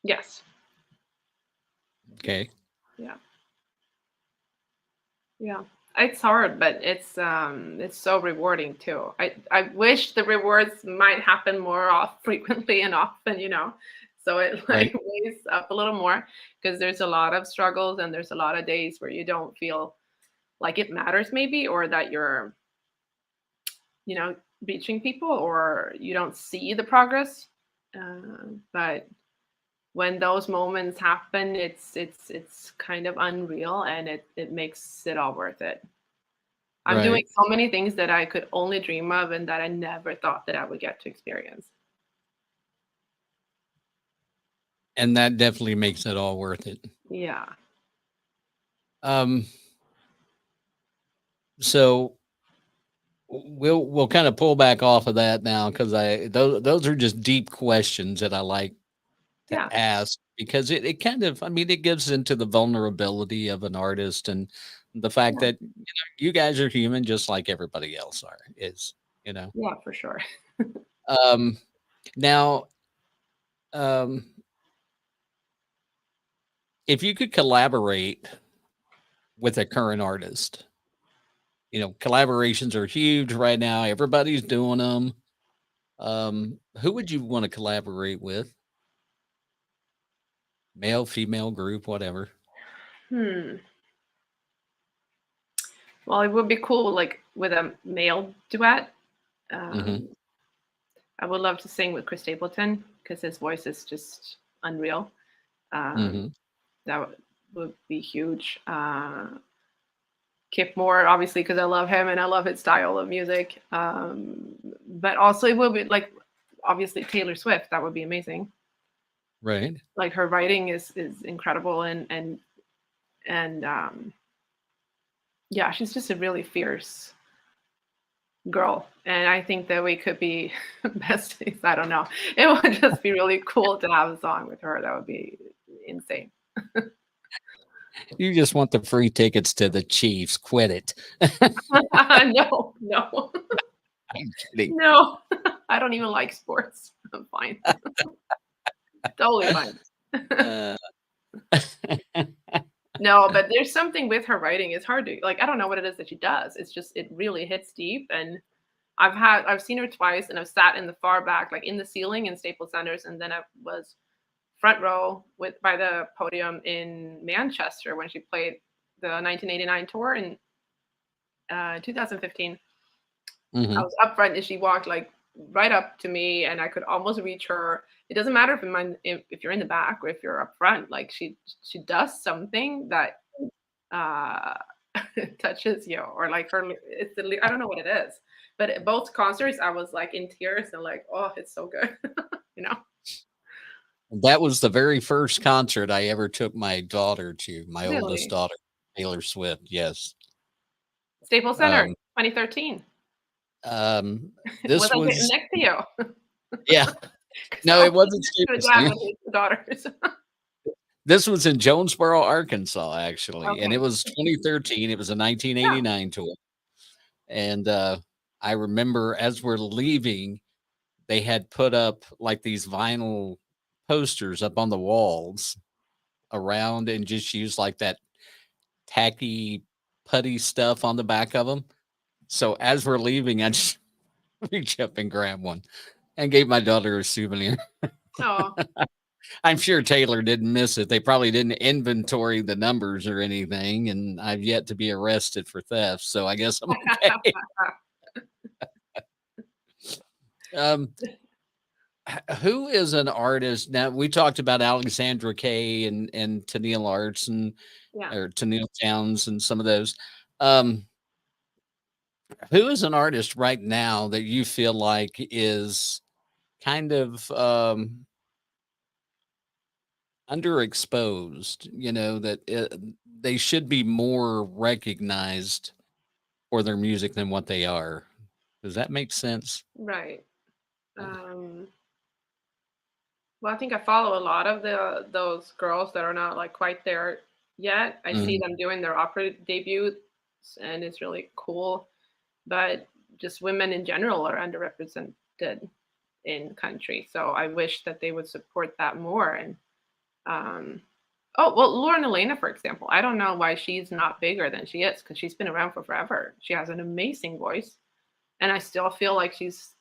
Yes. Okay. Yeah. Yeah. It's hard, but it's so rewarding too. I wish the rewards might happen more off frequently and often. So it Right. like weighs up a little more because there's a lot of struggles and there's a lot of days where you don't feel like it matters maybe or that you're, you know, reaching people or you don't see the progress. But when those moments happen, it's kind of unreal and it makes it all worth it. I'm doing Right. so many things that I could only dream of and that I never thought that I would get to experience. And that definitely makes it all worth it. Yeah. Um, so we'll kind of pull back off of that now because those are just deep questions that I like to Yeah. ask because it kind of, I mean, it gives into the vulnerability of an artist and the fact Yeah. that you guys are human just like everybody else is, you know. Yeah, for sure. Um, now, um, if you could collaborate with a current artist, collaborations are huge right now. Everybody's doing them. Who would you want to collaborate with? Male, female group, whatever. Hmm. Well, it would be cool, like with a male duet. Hmm. Um, I would love to sing with Chris Stapleton because his voice is just unreal. Um, Hmm. that would be huge. Kip Moore, obviously, because I love him and I love his style of music. But also, it will be like obviously Taylor Swift. That would be amazing. Right. Like her writing is incredible and yeah, she's just a really fierce girl, and I think that we could be besties. I don't know. It would just be really cool to have a song with her. That would be insane. You just want the free tickets to the Chiefs. Quit it. No, no, I'm kidding. no. I don't even like sports. I'm fine. Totally fine. Uh, No, but there's something with her writing. It's hard to like. I don't know what it is that she does. It's just it really hits deep, and I've seen her twice, and I've sat in the far back, like in the ceiling in Staples Centers, and then I was front row with by the podium in Manchester when she played the 1989 tour in 2015. I mhm. was up front, and she walked like right up to me, and I could almost reach her. It doesn't matter if you're in the back or if you're up front. Like she does something that uh, touches you, or like her. I don't know what it is, but at both concerts, I was like in tears and like, oh, it's so good, you know. That was the very first concert I ever took my daughter to, my oldest Really, daughter, Taylor Swift. Yes. Staples Center, Um, 2013. Was this I sitting was, next to you? yeah, 'Cause no, I it was wasn't next to the Staples dad Center. with his daughters. This was in Jonesboro, Arkansas, actually, and it Okay. was 2013. It was a Yeah. 1989 tour, and I remember as we're leaving, they had put up like these vinyl posters up on the walls around, and just used like that tacky putty stuff on the back of them. So as we're leaving, I just reach up and grab one and gave my daughter a souvenir. Oh. I'm sure Taylor didn't miss it. They probably didn't inventory the numbers or anything, and I've yet to be arrested for theft, so I guess I'm okay. Um, who is an artist now? We talked about Alexandra Kay and Tennille Arts Yeah. or Tennille Towns and some of those. Um, who is an artist right now that you feel like is kind of underexposed? That they should be more recognized for their music than what they are. Does that make sense? Right. Um, well, I think I follow a lot of those girls that are not like quite there yet. I see Mhm. them doing their opera debuts, and it's really cool. But just women in general are underrepresented in country. So I wish that they would support that more. And um, oh well, Lauren Elena, for example, I don't know why she's not bigger than she is because she's been around for forever. She has an amazing voice, and I still feel like she's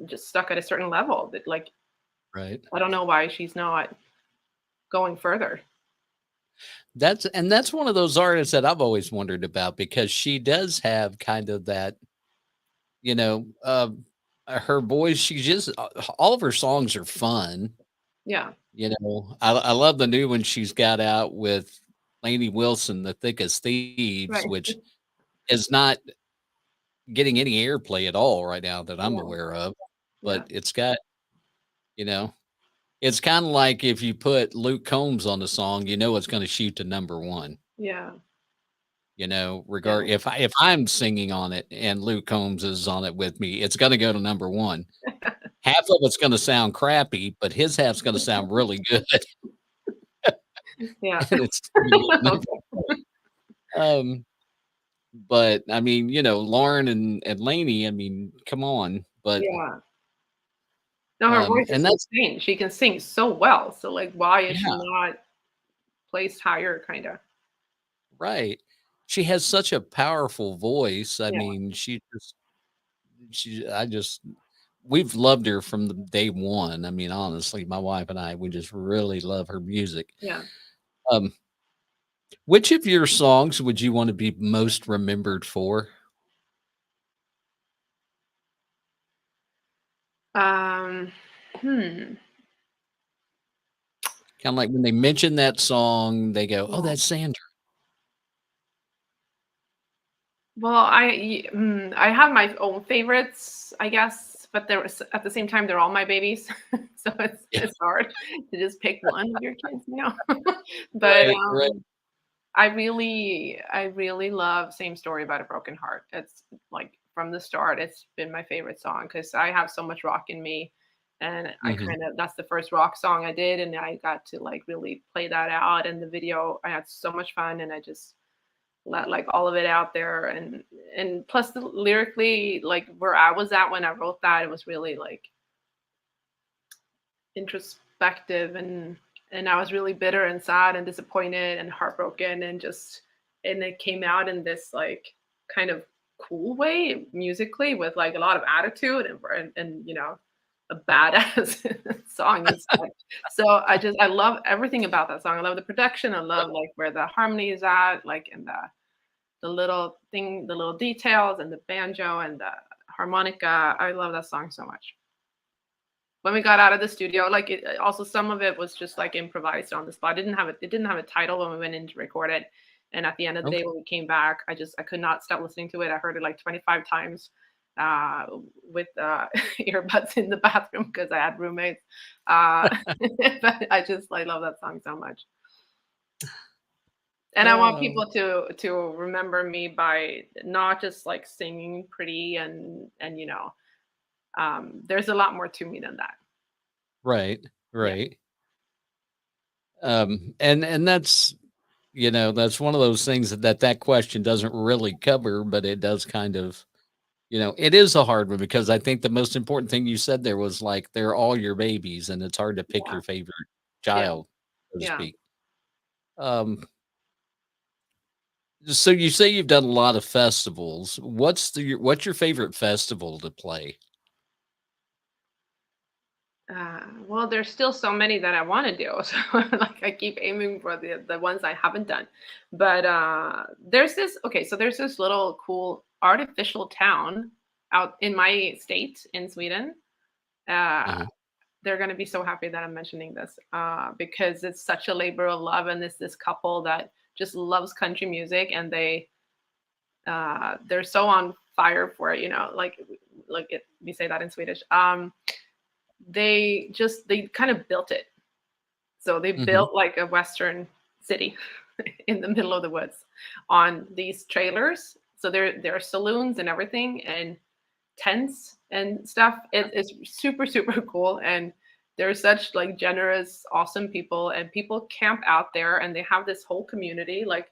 just stuck at a certain level. That like Right. I don't know why she's not going further. That's one of those artists that I've always wondered about because she does have kind of that, you know, uh, her voice. She just all of her songs are fun. Yeah, I love the new one she's got out with Lainey Wilson, "The Thick as Thieves," right. which is not getting any airplay at all right now that I'm Yeah, aware of. But yeah, it's got, you know, it's kind of like if you put Luke Combs on the song, it's going to shoot to number one. yeah. Regard if I'm singing on it and Luke Combs is on it with me, it's going to go to number one. Half of it's going to sound crappy, but his half's going to sound really good. Yeah. And it's but I mean, Lauren and Lainey, I mean, come on. But Yeah. No, her voice and is that's insane. She can sing so well. So like, why is she yeah, not placed higher? Kind of. right. She has such a powerful voice. I Yeah. mean, I just we've loved her from the day one. I mean, honestly, my wife and I, we just really love her music. Yeah. Um, which of your songs would you want to be most remembered for? Um. Hmm. Kind of like when they mention that song, they go, "Oh, Yeah. that's Sandra." Well, I have my own favorites, I guess, but at the same time they're all my babies, so Yeah, it's hard to just pick one of your kids. But right, right. I really love "Same Story About a Broken Heart." It's like from the start, it's been my favorite song because I have so much rock in me, and Mhm. that's the first rock song I did, and I got to like really play that out. And the video, I had so much fun, and I just let like all of it out there. And plus lyrically, like where I was at when I wrote that, it was really like introspective, and I was really bitter and sad and disappointed and heartbroken, and it came out in this like kind of cool way musically with like a lot of attitude and a badass song instead. So I love everything about that song. I love the production. I love like where the harmony is at, like in the little details and the banjo and the harmonica. I love that song so much. When we got out of the studio, like also some of it was just like improvised on the spot. It didn't have a title when we went in to record it. And at the end of the day, Okay. when we came back, I could not stop listening to it. I heard it like 25 times uh, with earbuds in the bathroom because I had roommates. But I love that song so much. And I want Oh, people to remember me by not just like singing pretty there's a lot more to me than that. right, Yeah. right. And that's one of those things that question doesn't really cover, but it does kind of, it is a hard one because I think the most important thing you said there was like they're all your babies, and it's hard to pick Yeah. your favorite Yeah. child, so to Yeah. speak. Um, so you say you've done a lot of festivals. What's your favorite festival to play? Well, there's still so many that I want to do. So like I keep aiming for the ones I haven't done. But there's this little cool artificial town out in my state in Sweden. Uh, Uh-huh. they're going to be so happy that I'm mentioning this because it's such a labor of love, and this couple that just loves country music, and they're so on fire for it, we say that in Swedish. They kind of built it. So they Mhm. built like a Western city in the middle of the woods on these trailers. So there are saloons and everything and tents and stuff. It's super, super cool. And they're such like generous, awesome people. And people camp out there and they have this whole community like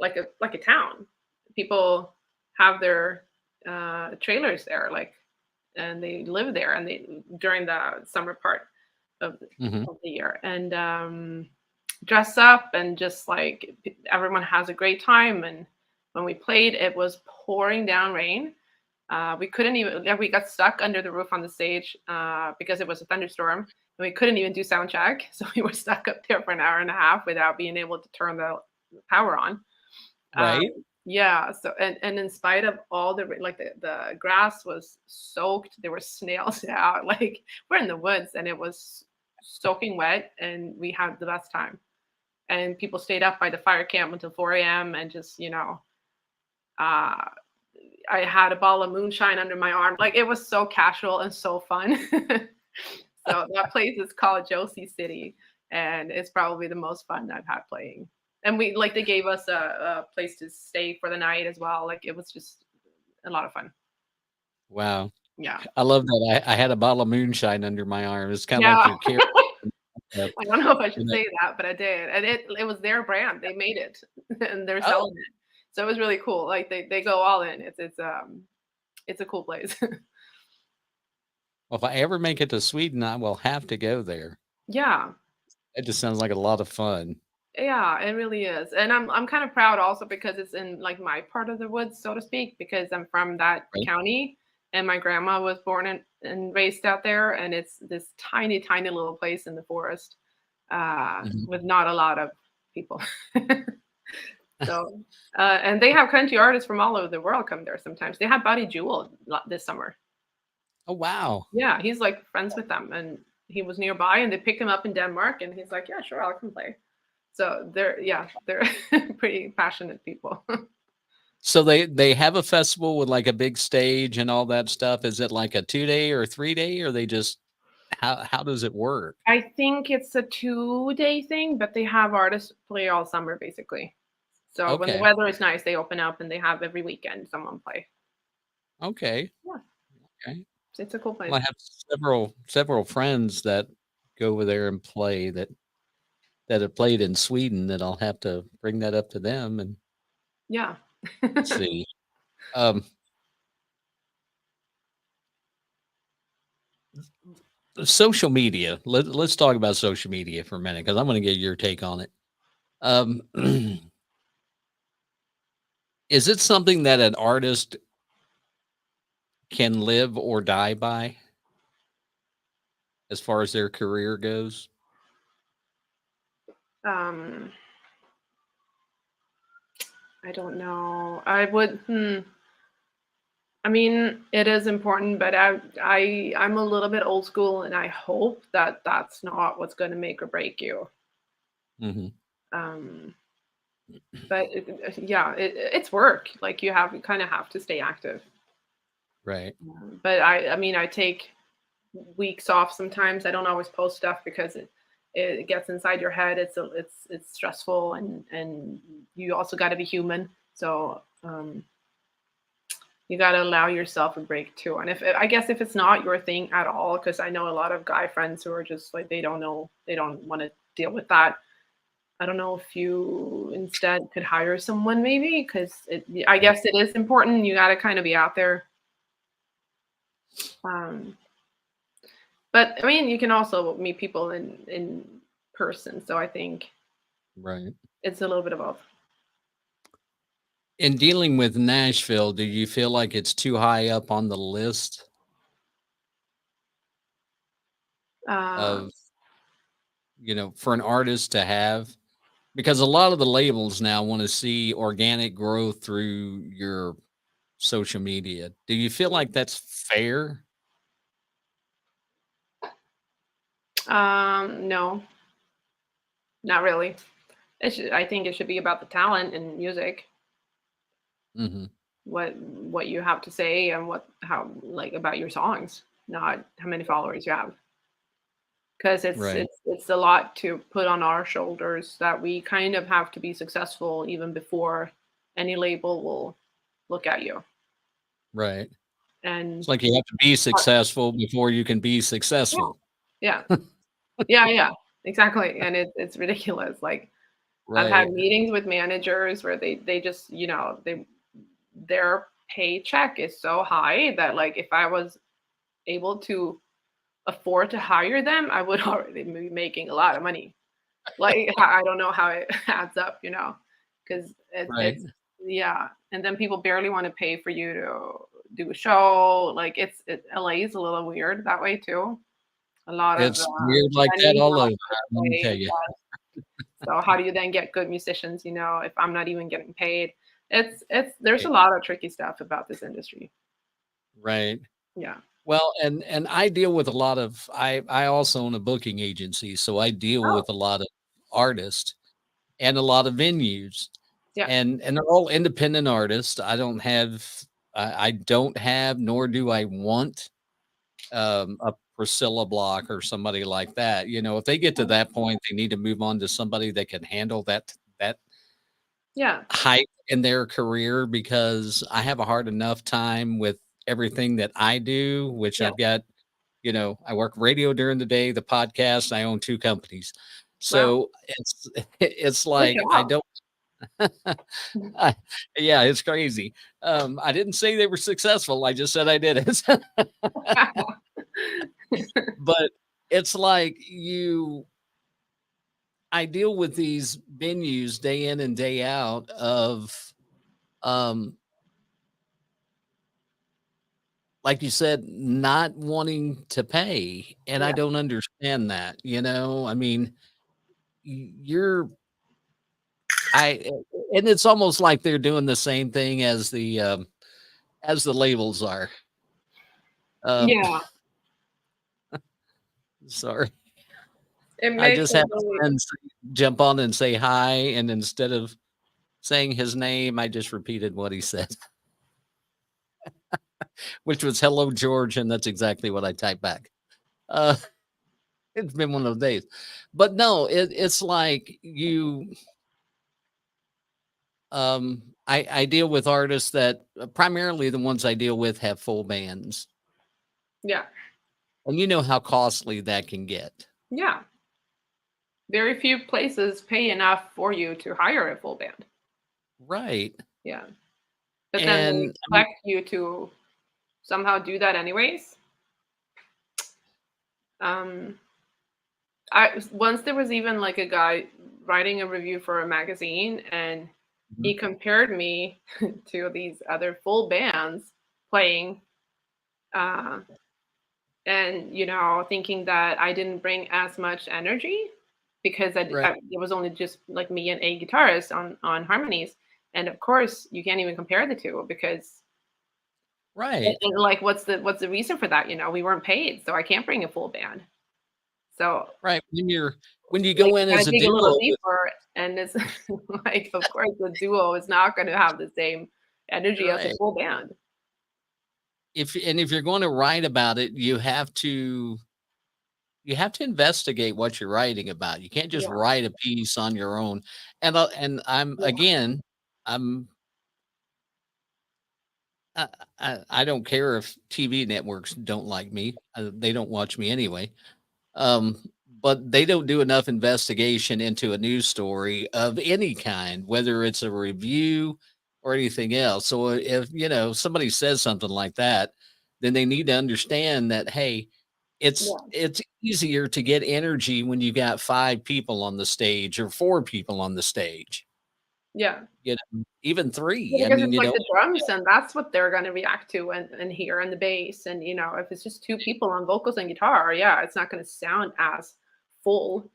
a town. People have their trailers there, like and they live there and they during the summer part of Mhm. of the year and dress up and just like everyone has a great time. And when we played, it was pouring down rain. We couldn't even we got stuck under the roof on the stage because it was a thunderstorm, and we couldn't even do sound check. So we were stuck up there for an hour and a half without being able to turn the power on. um, Right? yeah, so and in spite of all like the grass was soaked, there were snails out. Like we're in the woods and it was soaking wet, and we had the best time. And people stayed up by the fire camp until 4 a.m. and just uh, I had a bottle of moonshine under my arm. Like it was so casual and so fun. So that place is called Josie City, and it's probably the most fun I've had playing. And they gave us a place to stay for the night as well. Like it was just a lot of fun. Wow. Yeah. I love that. I had a bottle of moonshine under my arm. It's kind of like Yeah. your character. I don't know if I should say that, but I did. And it was their brand. They made it and they're Oh, selling it. So it was really cool. Like they go all in. It's a cool place. well, if I ever make it to Sweden, I will have to go there. Yeah. It just sounds like a lot of fun. Yeah, it really is. And I'm kind of proud also because it's in like my part of the woods, so to speak, because I'm from that Right? county and my grandma was born and raised out there. And it's this tiny, tiny little place in the forest Mhm. with not a lot of people. So, and they have country artists from all over the world come there sometimes. They had Buddy Jewel this summer. Oh, wow. Yeah, he's like friends with them, and he was nearby, and they picked him up in Denmark, and he's like, "Yeah, sure, I'll come play." So they're pretty passionate people. So they have a festival with like a big stage and all that stuff. Is it like a 2 day or 3 day, or they just how does it work? I think it's a 2-day thing, but they have artists play all summer basically. So when the Okay. weather is nice, they open up and they have every weekend someone play. Okay. Yeah, Okay. it's a cool Well, place. I have several friends that go over there and play that have played in Sweden that I'll have to bring that up to them and Yeah. see. Um, social media. Let's talk about social media for a minute because I'm going to get your take on it. Um, is it something that an artist can live or die by as far as their career goes? um, I don't know. I would. I mean, it is important, but I'm a little bit old school, and I hope that that's not what's going to make or break you. Hmm. Um, but yeah, it's work. Like you kind of have to stay active. Right. But I mean, I take weeks off sometimes. I don't always post stuff because it gets inside your head. It's stressful, and you also got to be human. So you got to allow yourself a break too. And I guess if it's not your thing at all, because I know a lot of guy friends who are just like they don't know, they don't want to deal with that. I don't know if you instead could hire someone maybe because I Right. guess it is important. You got to kind of be out there. Um, but I mean, you can also meet people in person. So I think Right. it's a little bit of both. In dealing with Nashville, do you feel like it's too high up on the list Um, of, for an artist to have? Because a lot of the labels now want to see organic growth through your social media. Do you feel like that's fair? no, not really. I think it should be about the talent and music, Hmm. what you have to say and how like about your songs, not how many followers you have. Because Right. it's a lot to put on our shoulders that we kind of have to be successful even before any label will look at you. Right. And It's like you have to be successful before you can be successful. yeah, yeah, yeah, exactly. And it's ridiculous. Like I've had Right. meetings with managers where they just, their paycheck is so high that like if I was able to afford to hire them, I would already be making a lot of money. Like I don't know how it adds up, because Right. it's yeah, and then people barely want to pay for you to do a show. Like LA is a little weird that way too. A lot of It's weird like that venues all don't over. Let me tell pay. you. So how do you then get good musicians? If I'm not even getting paid, there's a Right. lot of tricky stuff about this industry. Right. Yeah. Well, and I deal with a lot of I also own a booking agency, so I deal Oh, with a lot of artists and a lot of venues, yeah. and they're all independent artists. I don't have nor do I want a Priscilla Block or somebody like that. If they get to that point, they need to move on to somebody that can handle that Yeah. hype in their career because I have a hard enough time with everything that I do, which Yeah. I've got, I work radio during the day, the podcast, I own 2 companies. Wow. So it's Good like I job. don't I, yeah, it's crazy. I didn't say they were successful. I just said I did it. But it's like I deal with these venues day in and day out of um like you said, not wanting to pay. And I Yeah. don't understand that, I mean, you're I and it's almost like they're doing the same thing as the labels are. Um Yeah. sorry. It I makes just it had a really. friend jump on and say hi, and instead of saying his name, I just repeated what he said, which was "Hello, George," and that's exactly what I typed back. Uh, it's been one of those days, but no, it's like I deal with artists that primarily the ones I deal with have full bands, Yeah. and you know how costly that can get. Yeah. Very few places pay enough for you to hire a full band. Right. Yeah. But then they And I mean, expect you to somehow do that anyways. Um, once there was even like a guy writing a review for a magazine, and mhm, he compared me to these other full bands playing, uh, and thinking that I didn't bring as much energy because right, it was only just like me and a guitarist on harmonies, and of course you can't even compare the two because right, like what's the reason for that? We weren't paid, so I can't bring a full band. So right. When you like go in you as gotta a dig a little duo with deeper, and it's like of course the duo is not going to have the same energy as a right. full band. If you're going to write about it, you have to investigate what you're writing about. You can't just Yeah, write a piece on your own. And I'm yeah, again, I'm I don't care if TV networks don't like me. They don't watch me anyway. Um, but they don't do enough investigation into a news story of any kind, whether it's a review or anything else. So if somebody says something like that, then they need to understand that hey, yeah, it's easier to get energy when you got 5 people on the stage or 4 people on the stage. yeah. Even Yeah, three. I because mean, it's like the drums, and that's what they're gonna react to and hear, and the bass, and, if it's just 2 people on vocals and guitar, yeah, it's not gonna sound as full,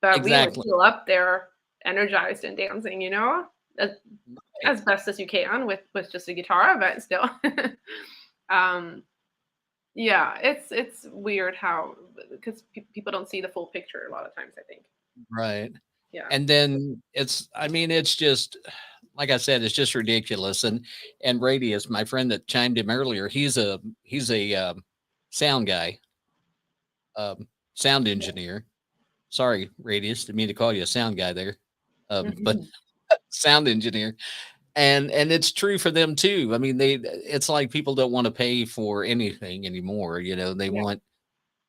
but we were exactly. still up there energized and dancing, as Right. as best as you can with just a guitar, but still. Um, yeah, it's weird how because people don't see the full picture a lot of times, I think. Right. Yeah. And then I mean, it's just like I said, it's just ridiculous. And Radius, my friend that chimed in earlier, he's a sound guy, sound engineer. Sorry, Radius, didn't mean to call you a sound guy there, but Mhm. sound engineer. And it's true for them too. I mean, it's like people don't want to pay for anything anymore. Yeah, They want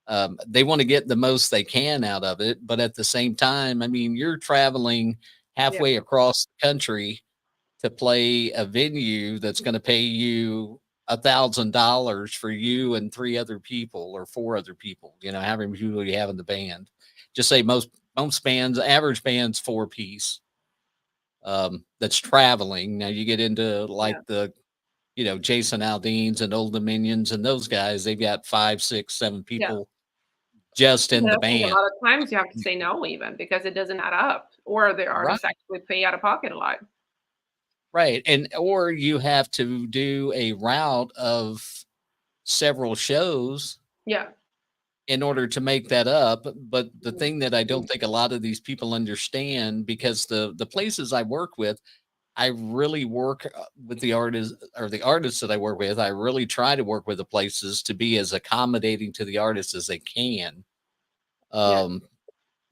to get the most they can out of it, but at the same time, I mean, you're traveling yeah, halfway across the country to play a venue that's going to pay you $1,000 for you and 3 other people or 4 other people, however many people you have in the band. Just say most bands, average bands 4 piece. That's traveling. Now you get into yeah. like the Jason Aldean's and Old Dominions and those guys, they've got 5, 6, 7 Yeah. people just in Yeah, the I think a band. lot of times you have to say no even because it doesn't add up, or the Right. artists actually pay out of pocket a lot. Right. And or you have to do a route of several shows Yeah. in order to make that up. But the Mhm. thing that I don't think a lot of these people understand, because the places I work with, I really work with the artists, or the artists that I work with. I really try to work with the places to be as accommodating to the artists as they can. Yeah.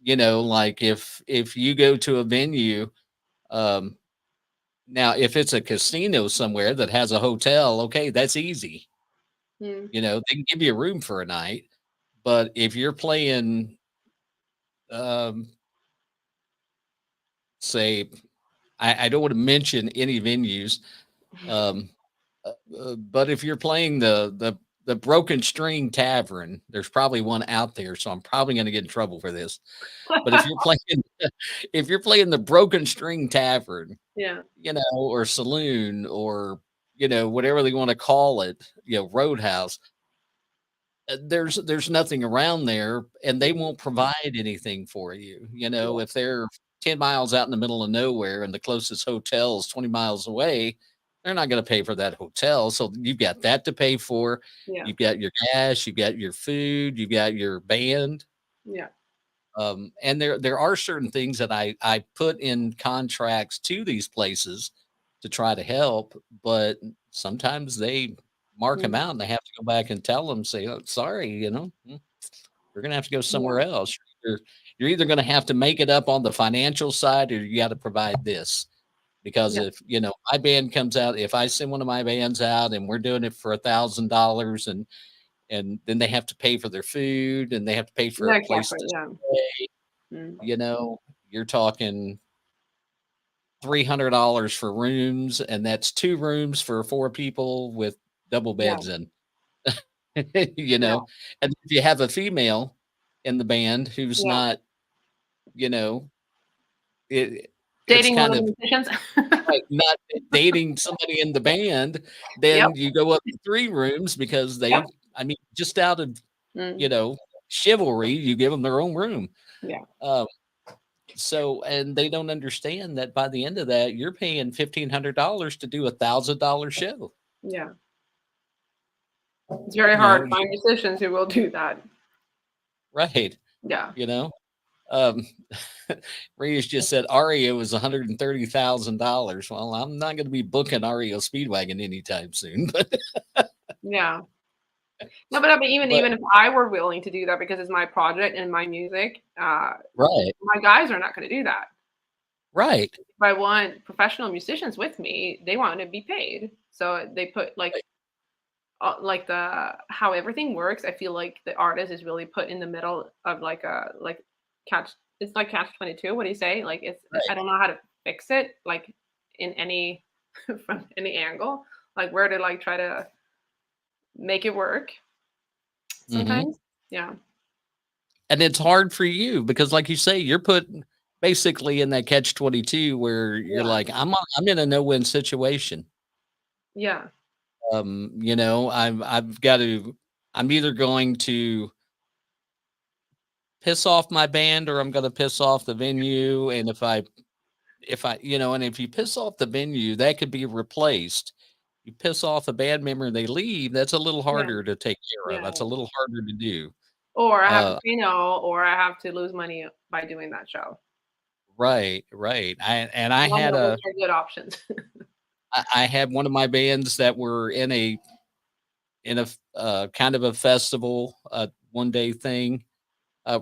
Like if you go to a venue, um, Now, if it's a casino somewhere that has a hotel, okay, that's easy. Mm. You know, they can give you a room for a night. But if you're playing, um, say, I don't want to mention any venues, um, but if you're playing the Broken String Tavern, there's probably one out there, so I'm probably going to get in trouble for this. But if you're playing, if you're playing the Broken String Tavern, Yeah. you know, or saloon, or whatever they want to call it, Roadhouse, there's nothing around there, and they Mhm. won't provide anything for you. Yeah. If they're 10 miles out in the middle of nowhere and the closest hotel is 20 miles away, they're not going to pay for that hotel. So you've got that to pay for. Yeah. You've got your gas, you've got your food, you've got your band. Yeah. And there are certain things that I put in contracts to these places to try to help, but sometimes they mark them Mm. out and they have to go back and tell them, say, "Oh, sorry, you're gonna have to go Yeah. somewhere else. You're either gonna have to make it up on the financial side, or you got to provide this." Because Yeah. if my band comes out, if I send one of my bands out and we're doing it for $1,000, and then they have to pay for their food and they have to pay for Yeah. a place Exactly. to Yeah. stay, Mm. you're talking $300 for rooms, and that's 2 rooms for 4 people with double Yeah. beds in. Yeah. And if you have a female in the band who's Yeah. not, you know, it's Dating one kind of the of musicians. like not dating somebody in the band, Yep. then you go up to 3 rooms because Yep. I mean, just out of, you Mm. know, chivalry, you give them their own room. Yeah. Um, and they don't understand that by the end of that, you're paying $1,500 to do $1,000 show. Yeah. It's very You hard know, to find musicians who will do that. right? Yeah. You know, um, Reyes just said Ario is $130,000. Well, I'm not going to be booking Ario Speedwagon anytime soon, but Yeah. No, but I mean, even but even if I were willing to do that because it's my project and my music, right, my guys are not going to do that. right, If I want professional musicians with me, they want to be paid. So they put like the how everything works. I feel like the artist is really put in the middle of like a like catch. It's like catch 22. What do you say? Like I right. don't know how to fix it. Like in any from any angle. Like where to like try to make it work. Hmm. Sometimes. Yeah. And it's hard for you because, like you say, you're put basically in that catch 22 where you're Yeah. like, I'm in a no win situation. Yeah. I've got to, I'm either going to piss off my band or I'm going to piss off the venue. And and if you piss off the venue, that could be replaced. You piss off a band member and they leave, that's a little Yeah. harder to take care of. Yeah. That's a little harder to do. Or I have to Uh, say no, or I have to lose money by doing that show. right, right. I None had of those are good options. I had one of my bands that were in a kind of a festival, one day thing,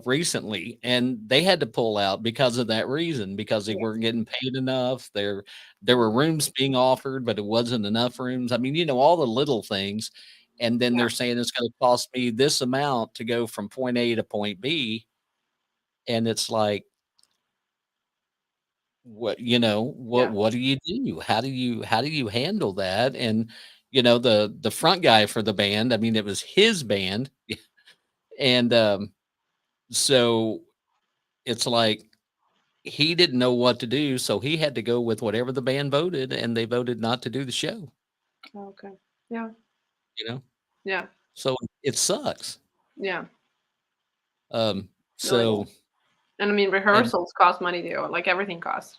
recently, and they had to pull out because of that reason, because they Yeah. weren't getting paid enough. There were rooms being offered, but it wasn't enough rooms. I mean, all the little things. And then Yeah. they're saying it's going to cost me this amount to go from point A to point B. And it's like, Yeah. what do you do? How do you handle that? And the front guy for the band, I mean, it was his band. And so it's like he didn't know what to do, so he had to go with whatever the band voted, and they voted not to do the show, Okay. Yeah. you know? Yeah. So it sucks. Yeah. Um, Really does. so And I mean, and rehearsals cost money too. Like everything costs.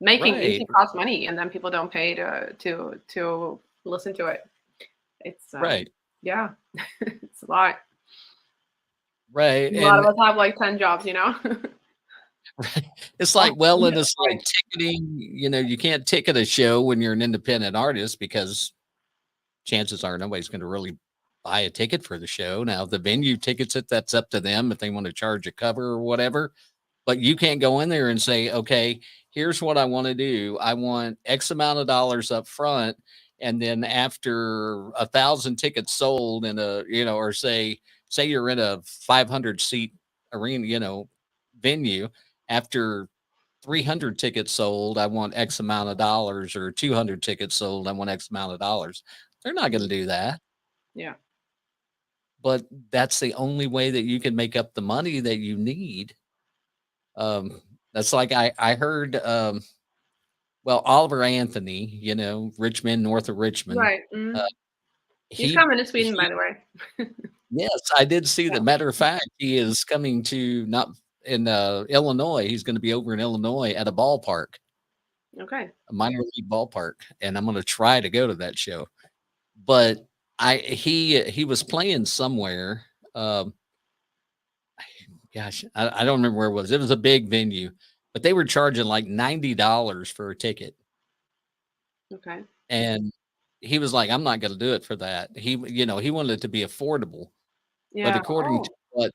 Making right, music costs money, and then people don't pay to listen to it. It's right, yeah, it's a lot. right, A lot of and us have like 10 jobs, you know. right. It's Oh, like, well, yeah, and it's like like ticketing, you can't ticket a show when you're an independent artist because chances are nobody's gonna really buy a ticket for the show. Now, if the venue tickets it, that's up to them if they wanna charge a cover or whatever. but you can't go in there and say, okay, here's what I want to do. I want X amount of dollars up front. And then after 1,000 tickets sold in a, or say you're in a 500 seat arena, venue, after 300 tickets sold, I want X amount of dollars, or 200 tickets sold, I want X amount of dollars. They're not going to do that. Yeah. But that's the only way that you can make up the money that you need. That's like I heard, well, Oliver Anthony, Richmond, north of Richmond. Right. Uh, He's he, coming to Sweden, he, by the way. yes, I did see Yeah. that. Matter of fact, he is coming to not in Illinois. He's going to be over in Illinois at a ballpark, Okay. a minor league ballpark, and I'm going to try to go to that show. But he was playing somewhere. Gosh, I don't remember where it was. It was a big venue, but they were charging like $90 for a ticket. Okay. And he was like, I'm not going to do it for that. He wanted it to be affordable. Yeah. But according to what,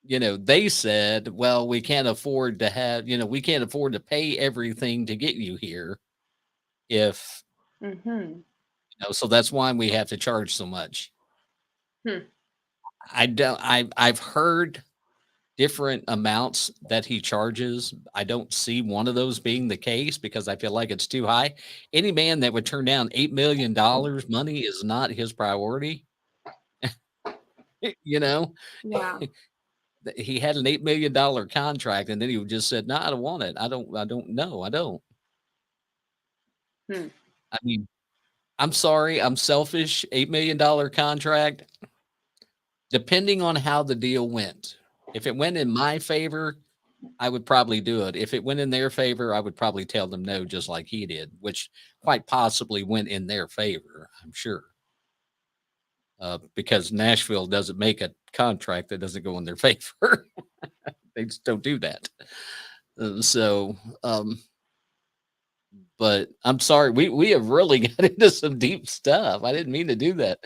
they said, well, we can't afford to have, we can't afford to pay everything to get you here. If, Mm-hmm. so that's why we have to charge so much. I've heard different amounts that he charges. I don't see one of those being the case because I feel like it's too high. Any man that would turn down $8 million, money is not his priority. Yeah. He had an $8 million contract, and then he just said, no, I don't want it. I don't know. I don't. I mean, I'm sorry. I'm selfish. $8 million contract. Depending on how the deal went. If it went in my favor, I would probably do it. If it went in their favor, I would probably tell them no, just like he did, which quite possibly went in their favor, I'm sure. Because Nashville doesn't make a contract that doesn't go in their favor. They just don't do that. But I'm sorry, we have really got into some deep stuff. I didn't mean to do that.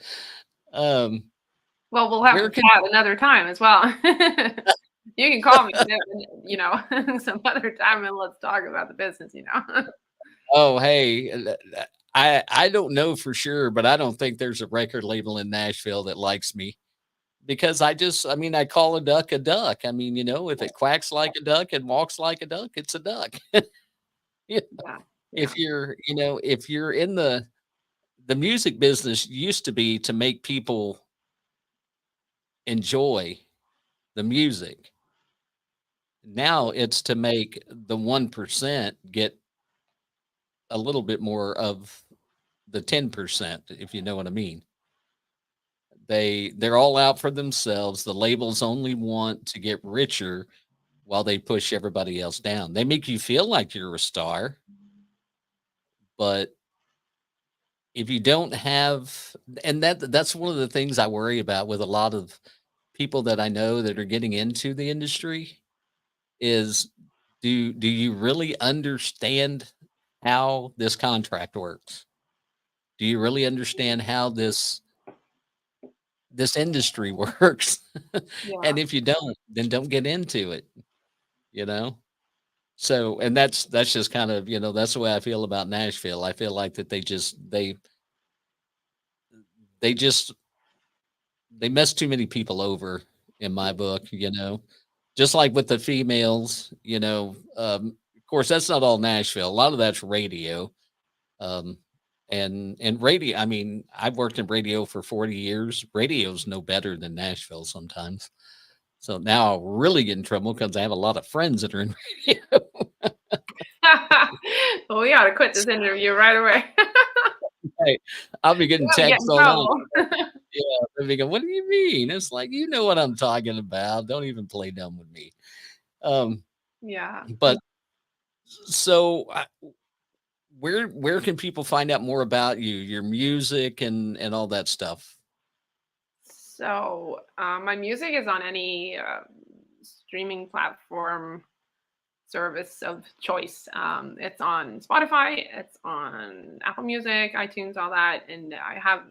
Well, we'll have to chat another time as well. You can call me, some other time, and let's talk about the business, Oh, hey, I don't know for sure, but I don't think there's a record label in Nashville that likes me because I call a duck a duck. I mean, if it quacks like a duck and walks like a duck, it's a duck. Yeah. If you're in the music business used to be to make people enjoy the music. Now it's to make the 1% get a little bit more of the 10%, if you know what I mean. They're all out for themselves. The labels only want to get richer while they push everybody else down. They make you feel like you're a star, but if you don't have, and that's one of the things I worry about with a lot of people that I know that are getting into the industry is do you really understand how this contract works? Do you really understand how this industry works? And if you don't, then don't get into it, So, and that's just kind of, that's the way I feel about Nashville. I feel like that they mess too many people over in my book, just like with the females, of course, that's not all Nashville. A lot of that's radio. And radio, I mean, I've worked in radio for 40 years. Radio's no better than Nashville sometimes. So now I'll really get in trouble because I have a lot of friends that are in radio. Well, we ought to quit this interview right away. Hey, I'll be getting texts all night. Yeah, they'll be going, what do you mean? It's like, you know what I'm talking about. Don't even play dumb with me. Yeah. But so where can people find out more about you, your music and all that stuff? So my music is on any streaming platform service of choice. It's on Spotify, it's on Apple Music, iTunes, all that. And I have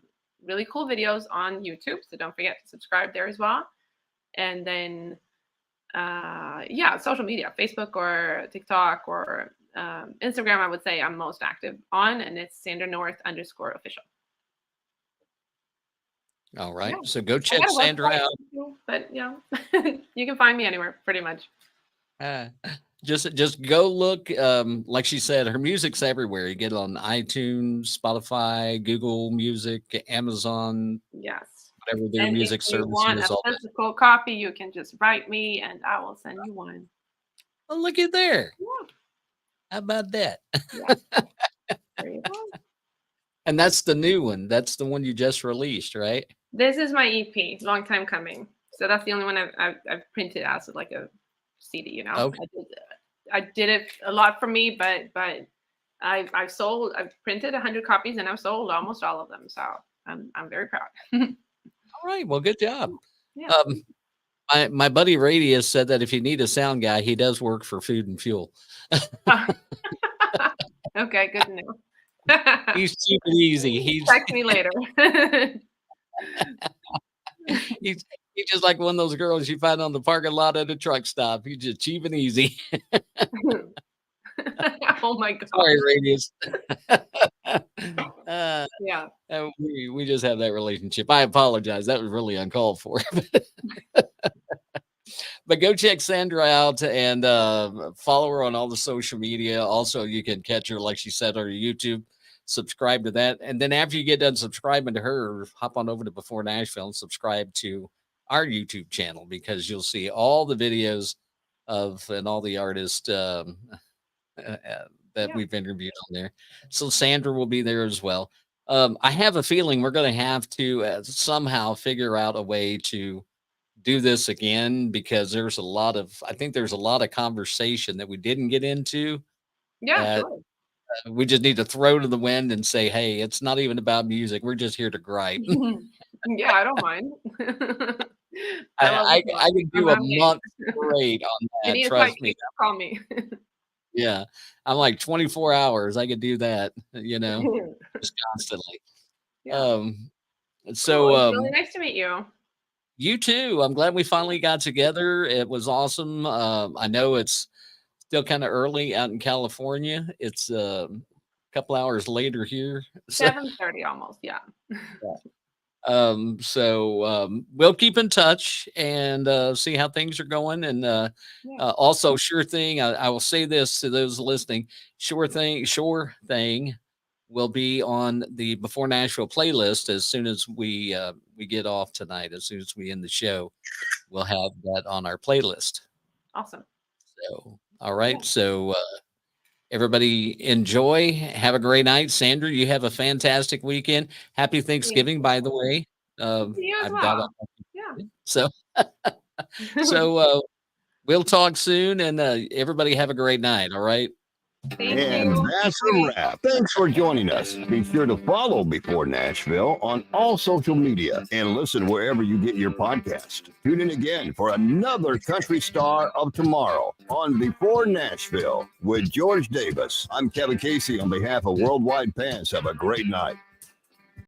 really cool videos on YouTube. So don't forget to subscribe there as well. And then social media, Facebook or TikTok or Instagram, I would say I'm most active on, and it's Sandra North _official. All right. Yeah. So go I check got a Sandra website out. too, but you can find me anywhere pretty much. Just go look. Like she said, her music's everywhere. You get it on iTunes, Spotify, Google Music, Amazon, Yes. whatever their And if music you service want is. a All that. physical copy, you can just write me and I will send you one. Oh, look at there. Yeah. How about that? Yeah. There you go. And that's the new one. That's the one you just released, right? This is my EP, long time coming. So that's the only one I've printed as like a CD. You know, Okay. I did it a lot for me, but I've printed 100 copies and I've sold almost all of them. So I'm very proud. All right. Well, good job. Yeah. My buddy Radius said that if you need a sound guy, he does work for Food and Fuel. Okay, good to know. He's cheap and easy. He's Text me later. he's just like one of those girls you find on the parking lot at a truck stop. He's just cheap and easy. Oh my God. Sorry, Radius. Yeah. We just have that relationship. I apologize. That was really uncalled for. But go check Sandra out and follow her on all the social media. Also, you can catch her, like she said, on her YouTube. Subscribe to that. And then after you get done subscribing to her, hop on over to Before Nashville and subscribe to our YouTube channel, because you'll see all the videos of and all the artists that we've interviewed on there. So Sandra will be there as well. I have a feeling we're going to have to somehow figure out a way to do this again, because I think there's a lot of conversation that we didn't get into. Yeah, sure. We just need to throw to the wind and say, hey, it's not even about music. We're just here to gripe. Yeah, I don't mind. I could do a month straight on that. Trust me. Call me. Yeah. I'm like 24 hours. I could do that, just constantly. Yeah. So Cool. It's really nice to meet you. You too. I'm glad we finally got together. It was awesome. I know it's still kind of early out in California. It's a couple hours later here. 7:30 almost. Yeah. We'll keep in touch and see how things are going. And also, sure thing. I will say this to those listening. Sure thing will be on the Before Nashville playlist as soon as we get off tonight. As soon as we end the show, we'll have that on our playlist. Awesome. So, all right. Yeah. So, everybody enjoy. Have a great night. Sandra, you have a fantastic weekend. Happy Thanksgiving, by the way. You as well. Yeah. So, we'll talk soon, and everybody have a great night. All right. And that's a wrap. Thanks for joining us. Be sure to follow Before Nashville on all social media and listen wherever you get your podcast. Tune in again for another country star of tomorrow on Before Nashville with George Davis. I'm Kevin Casey on behalf of Worldwide Fans. Have a great night.